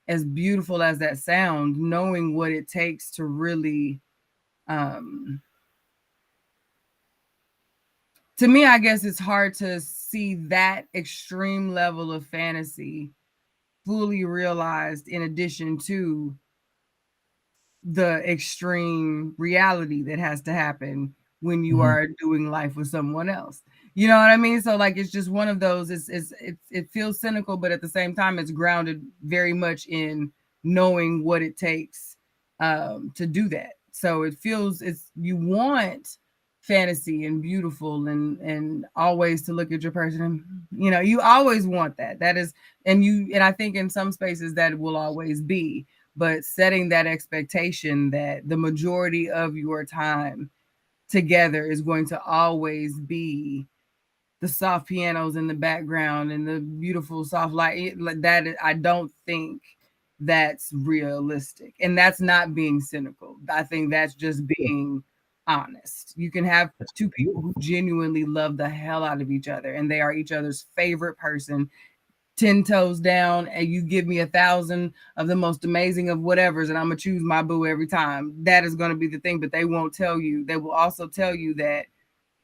As beautiful as that sounds, knowing what it takes to really um to me, I guess it's hard to see that extreme level of fantasy fully realized in addition to the extreme reality that has to happen when you are doing life with someone else. You know what I mean? So like it's just one of those it feels cynical, but at the same time it's grounded very much in knowing what it takes to do that. So it feels you want fantasy and beautiful and always to look at your person and you always want that. That is and I think in some spaces that will always be, but setting that expectation that the majority of your time together is going to always be the soft pianos in the background and the beautiful soft light like that. I don't think that's realistic, and that's not being cynical. I think that's just being honest. You can have two people who genuinely love the hell out of each other and they are each other's favorite person, 10 toes down, and you give me 1,000 of the most amazing of whatevers and I'm gonna choose my boo every time. That is going to be the thing, but they won't tell you. They will also tell you that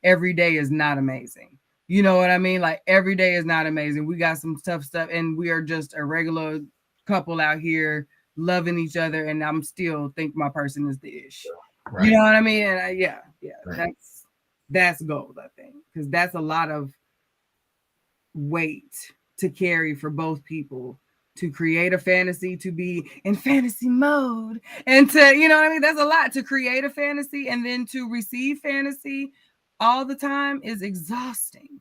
every day is not amazing. You know what I mean? Like every day is not amazing. We got some tough stuff and we are just a regular couple out here loving each other and I'm still think my person is the ish. Right. You know what I mean? And yeah, Right. that's gold, I think, because that's a lot of weight to carry for both people to create a fantasy, to be in fantasy mode, and to what I mean, that's a lot to create a fantasy and then to receive fantasy all the time is exhausting.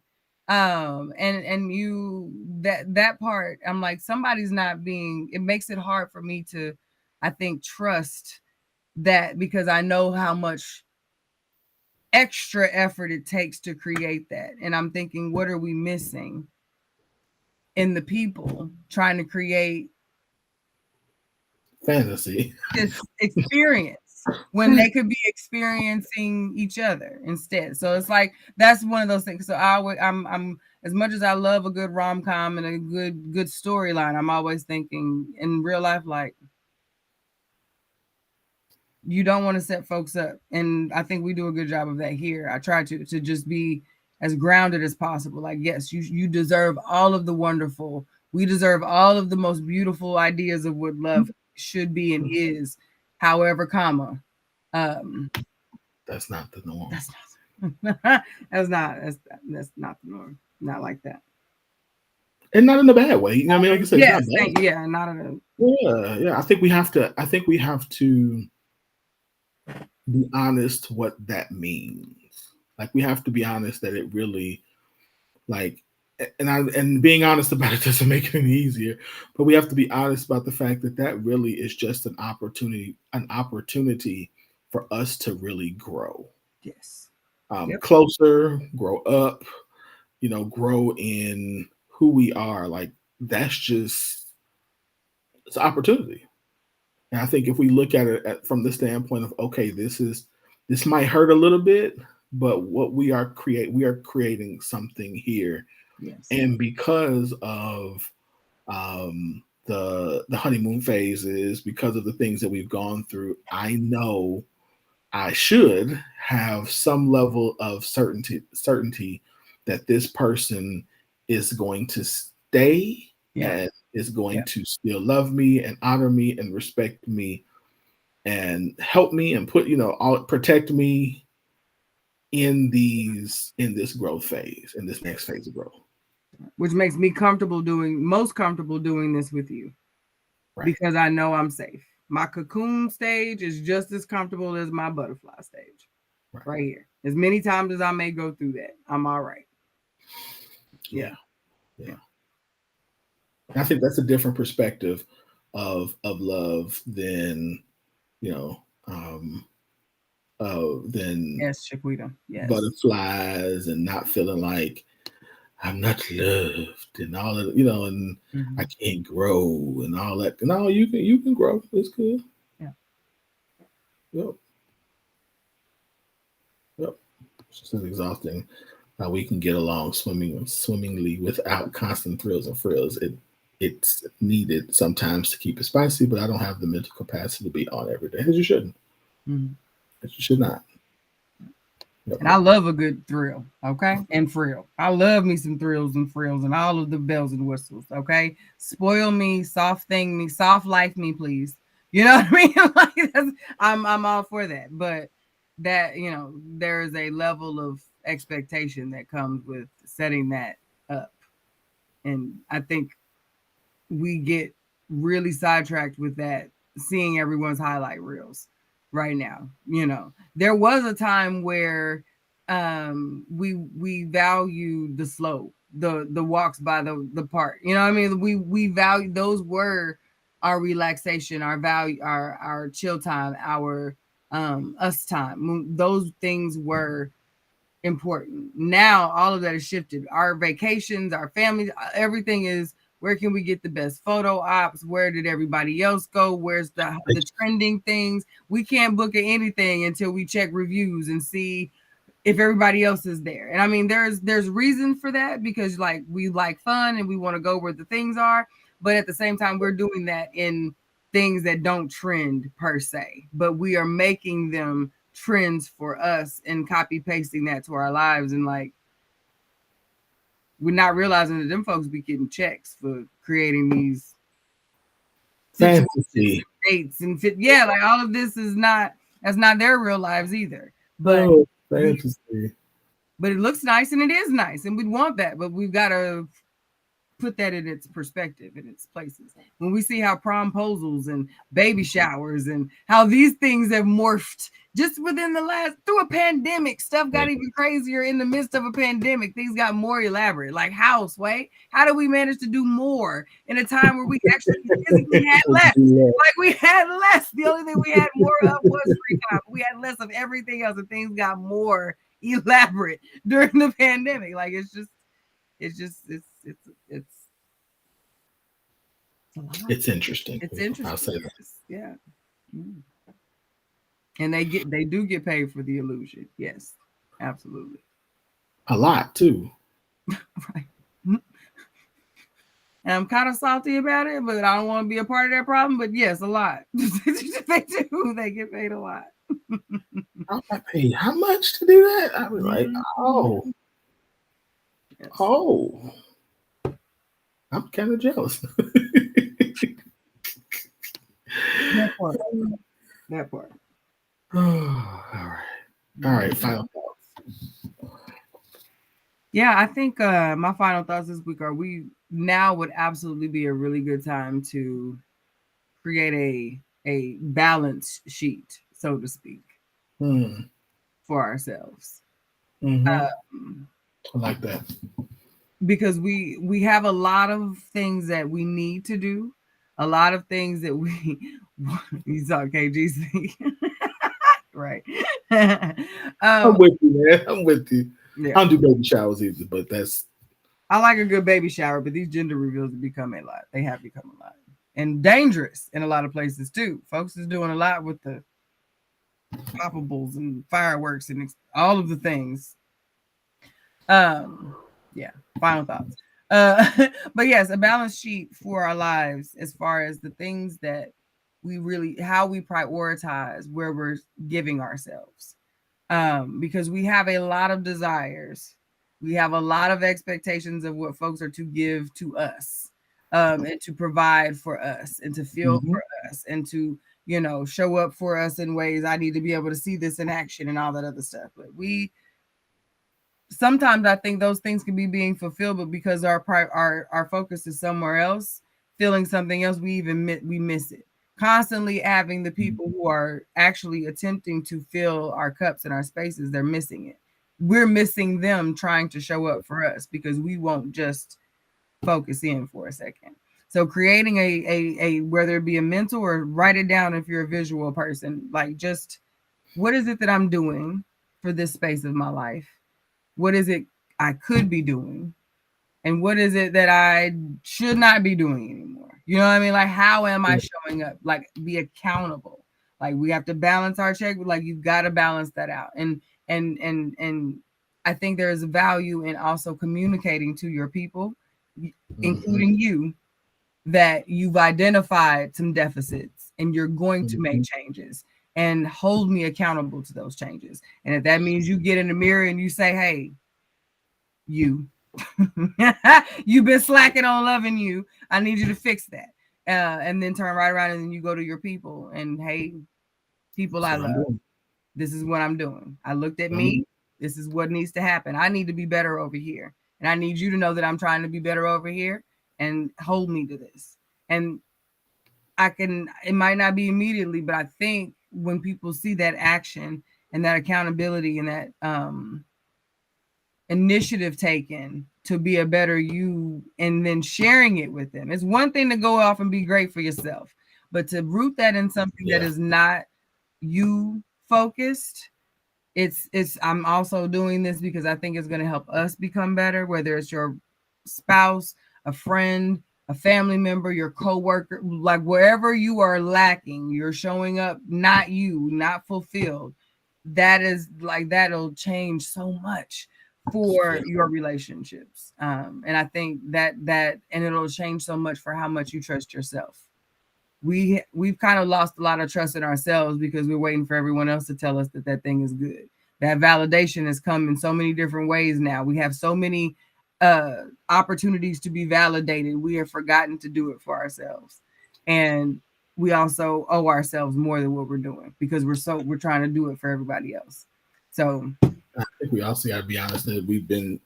And you that part, I'm like, somebody's not being, it makes it hard for me to, I think, trust that, because I know how much extra effort it takes to create that. And I'm thinking, what are we missing in the people trying to create Fantasy. this experience when they could be experiencing each other instead? So it's like that's one of those things. So I'm as much as I love a good rom-com and a good storyline, I'm always thinking in real life, like, you don't want to set folks up. And I think we do a good job of that here. I try to just be as grounded as possible. Like, yes, you deserve all of the wonderful. We deserve all of the most beautiful ideas of what love should be and is. However, comma, that's not the norm. that's not that's not the norm. Not like that. And not in a bad way. You know what I mean? Like I said, Yes, it's not bad. yeah, not at all. Yeah. I think we have to be honest what that means. Like, we have to be honest that it really, like, and being honest about it doesn't make it any easier, but we have to be honest about the fact that that really is just an opportunity for us to really grow. Yes. Closer, grow up, grow in who we are. Like, that's just, it's an opportunity. And I think if we look at it from the standpoint of, okay, this might hurt a little bit, but what we are creating something here. Yes. And because of the honeymoon phases, because of the things that we've gone through, I know I should have some level of certainty that this person is going to stay and is going to still love me and honor me and respect me and help me and protect me in this growth phase, in this next phase of growth. Which makes me most comfortable doing this with you. Right. Because I know I'm safe. My cocoon stage is just as comfortable as my butterfly stage. Right here. As many times as I may go through that, I'm all right. Yeah. I think that's a different perspective of love than, than yes, Chiquita. Yes. butterflies and not feeling like I'm not loved and all that, and I can't grow and all that. No, you can grow. It's good. Yeah. Yep. It's just exhausting how we can get along swimmingly without constant thrills and frills. It's needed sometimes to keep it spicy, but I don't have the mental capacity to be on every day. Because you shouldn't. Because you should not. And I love a good thrill, okay? And frill. I love me some thrills and frills and all of the bells and whistles, okay? Spoil me, soft thing me, soft life me, please. You know what I mean? Like, I'm all for that. But that, there is a level of expectation that comes with setting that up. And I think we get really sidetracked with that, seeing everyone's highlight reels right now. There was a time where we value the slow, the walks by the park. You know what I mean? We value, those were our relaxation, our value, our chill time, our us time. Those things were important. Now all of that is shifted. Our vacations, our families, everything is, where can we get the best photo ops? Where did everybody else go? Where's the trending things? We can't book anything until we check reviews and see if everybody else is there. And I mean, there's reason for that, because like, we like fun and we want to go where the things are, but at the same time, we're doing that in things that don't trend per se, but we are making them trends for us and copy pasting that to our lives. And like, we're not realizing that them folks be getting checks for creating these fantasy dates and like all of this that's not their real lives either. But fantasy. But it looks nice and it is nice and we'd want that, but we've got to put that in its perspective, in its places. When we see how promposals and baby showers and how these things have morphed just within through a pandemic, stuff got even crazier in the midst of a pandemic. Things got more elaborate, like how do we manage to do more in a time where we actually physically had less? Like, we had less. The only thing we had more of was free time. We had less of everything else, and things got more elaborate during the pandemic. Like, it's interesting. It's interesting. I'll say that. Yeah. And they do get paid for the illusion. Yes, absolutely. A lot too. Right. And I'm kind of salty about it, but I don't want to be a part of that problem. But yes, a lot. They do. They get paid a lot. I paid how much to do that? I was like, oh, Yes. oh, I'm kind of jealous. That part. That part. All right. Final thoughts. Yeah, I think my final thoughts this week are now would absolutely be a really good time to create a balance sheet, so to speak, for ourselves. Mm-hmm. I like that. Because we have a lot of things that we need to do, a lot of things that we you saw KGC. Right. I'm with you, man. I'm with you. Yeah. I don't do baby showers either, but I like a good baby shower, but these gender reveals have become a lot. They have become a lot. And dangerous in a lot of places too. Folks is doing a lot with the poppables and fireworks and all of the things. Yeah, final thoughts. But yes, a balance sheet for our lives as far as the things that how we prioritize where we're giving ourselves. Because we have a lot of desires. We have a lot of expectations of what folks are to give to us, and to provide for us and to feel for us and to, show up for us in ways. I need to be able to see this in action and all that other stuff. But sometimes I think those things can be being fulfilled, but because our focus is somewhere else, feeling something else, we miss it. Constantly having the people who are actually attempting to fill our cups and our spaces, they're missing it. We're missing them trying to show up for us because we won't just focus in for a second. So creating a whether it be a mental or write it down if you're a visual person, like just what is it that I'm doing for this space of my life? What is it I could be doing? And what is it that I should not be doing anymore? You know what I mean? Like, how am I showing up? Like, be accountable. Like, we have to balance our check. Like, you've got to balance that out. And I think there's value in also communicating to your people, including you, that you've identified some deficits and you're going to make changes, and hold me accountable to those changes. And if that means you get in the mirror and you say, hey, you've been slacking on loving you, I need you to fix that. And then turn right around and then you go to your people and, hey, people I love, this is what I'm doing. I looked at me. This is what needs to happen. I need to be better over here. And I need you to know that I'm trying to be better over here, and hold me to this. And it might not be immediately, but I think when people see that action and that accountability and that initiative taken to be a better you, and then sharing it with them. It's one thing to go off and be great for yourself, but to root that in something that is not you focused. I'm also doing this because I think it's going to help us become better, whether it's your spouse, a friend, a family member, your coworker, like wherever you are lacking, you're showing up not fulfilled. That'll change so much for your relationships. And I think that and it'll change so much for how much you trust yourself. We've kind of lost a lot of trust in ourselves because we're waiting for everyone else to tell us that thing is good. That validation has come in so many different ways now. We have so many opportunities to be validated. We have forgotten to do it for ourselves. And we also owe ourselves more than what we're doing because we're trying to do it for everybody else. So I think we also got to be honest that we've been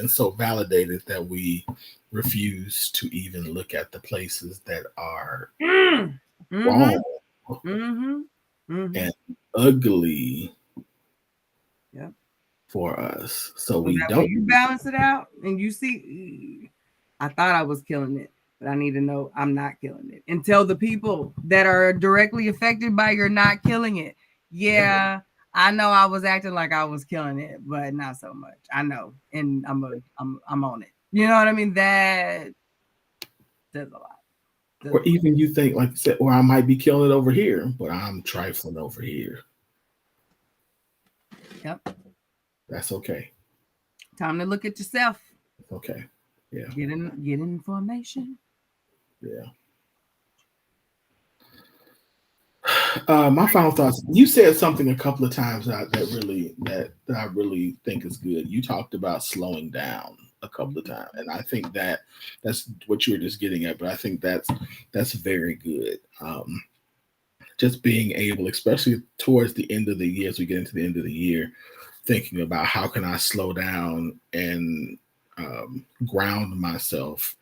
so validated that we refuse to even look at the places that are wrong and ugly for us. So we don't. When you balance it out and you see, I thought I was killing it, but I need to know I'm not killing it. And tell the people that are directly affected by your not killing it. Yeah. I know I was acting like I was killing it, but not so much. I know, and I'm on it. You know what I mean? That does a lot. Or even you think, like you said, or I might be killing it over here, but I'm trifling over here. Yep. That's okay. Time to look at yourself. Okay. Yeah. Get information. Yeah. My final thoughts. You said something a couple of times that I really think is good. You talked about slowing down a couple of times, and I think that's what you were just getting at. But I think that's very good. Just being able, especially towards the end of the year, as we get into the end of the year, thinking about how can I slow down and ground myself,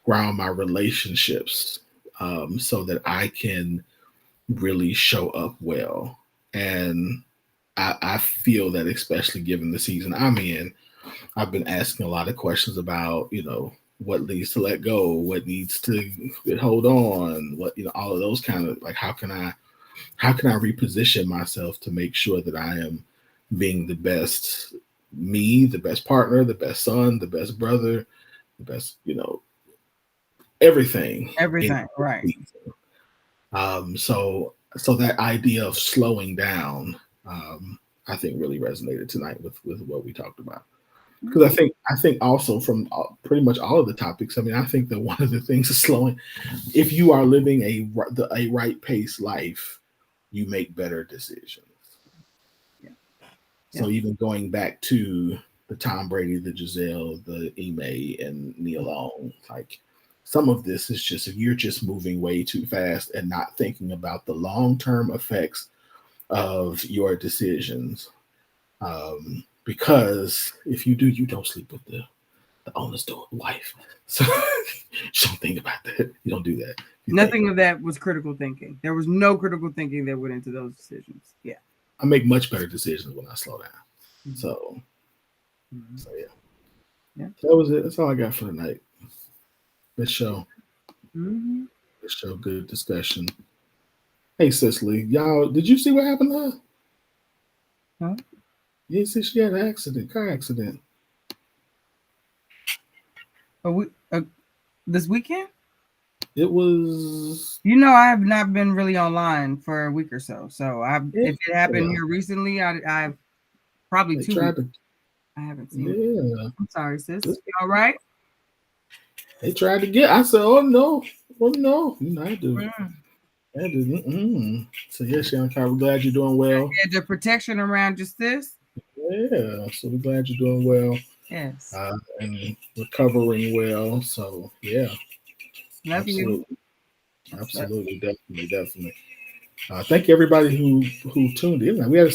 ground my relationships, so that I can really show up well. And I feel that, especially given the season I'm in, I've been asking a lot of questions about, what needs to let go, what needs to hold on, what, all of those kind of, like, how can I reposition myself to make sure that I am being the best me, the best partner, the best son, the best brother, the best, everything. Everything, right. So that idea of slowing down, I think really resonated tonight with what we talked about. Because I think also from pretty much all of the topics, I mean, I think that one of the things is slowing. If you are living a right pace life, you make better decisions. Yeah. So even going back to the Tom Brady, the Giselle, the Ime, and Neil Long, like, some of this is just, if you're just moving way too fast and not thinking about the long-term effects of your decisions. Because if you do, you don't sleep with the owner's door wife. So you don't think about that. You don't do that. Nothing of that was critical thinking. There was no critical thinking that went into those decisions. Yeah. I make much better decisions when I slow down. Mm-hmm. So yeah. Yeah. So that was it. That's all I got for tonight. Good show. Mm-hmm. Good show. Good discussion. Hey, Cicely, y'all, did you see what happened to her? Huh? You see, she had an accident, car accident. This weekend? It was. I have not been really online for a week or so. So if it happened here recently, I've probably They 2 tried weeks. to. I haven't seen it. Yeah. I'm sorry, sis. You all right? They tried to get. I said, "Oh no, oh no, I do." Mm. I do. Mm-mm. So yeah, Sharon Carr, we're glad you're doing well. Yeah, the protection around just this. Yeah, so we're glad you're doing well. Yes. And recovering well. So yeah, Love absolutely, you. absolutely, definitely. Thank you everybody who tuned in. We had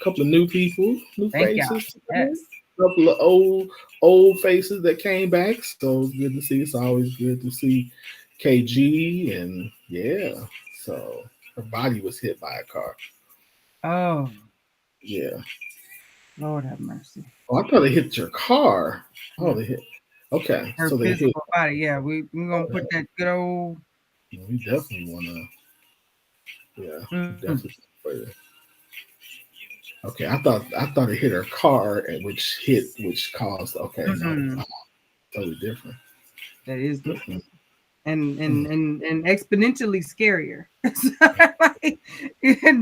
couple of new people, new Thank y'all. faces, Yes. a couple of old faces that came back. So it's good to see. It's always good to see KG, and yeah. So her body was hit by a car. Oh. Yeah. Lord have mercy. Oh, I thought they hit your car. Oh, No. they hit. Okay, Her so they hit. physical body. Yeah, we're gonna put that good old. We definitely want to. Yeah, definitely. Okay, I thought it hit her car, and which caused. Okay, no, totally different. That is different. Mm. And exponentially scarier.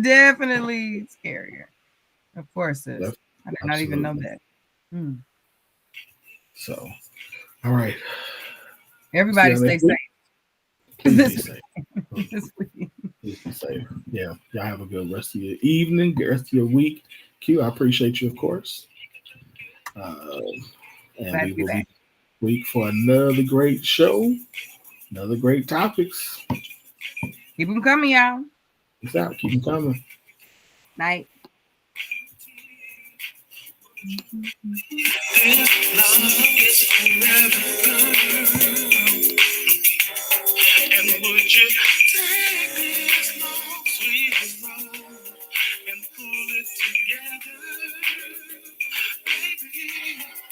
Definitely scarier. Of course, sis. I did not even know that. So, all right. Everybody stay safe. Please be safe. Please be safe. Yeah. Y'all have a good rest of your evening, good rest of your week. Q, I appreciate you, of course. And we will be week for another great show, another great topics. Keep them coming, y'all. Peace out. Keep them coming. Night. Love is forever.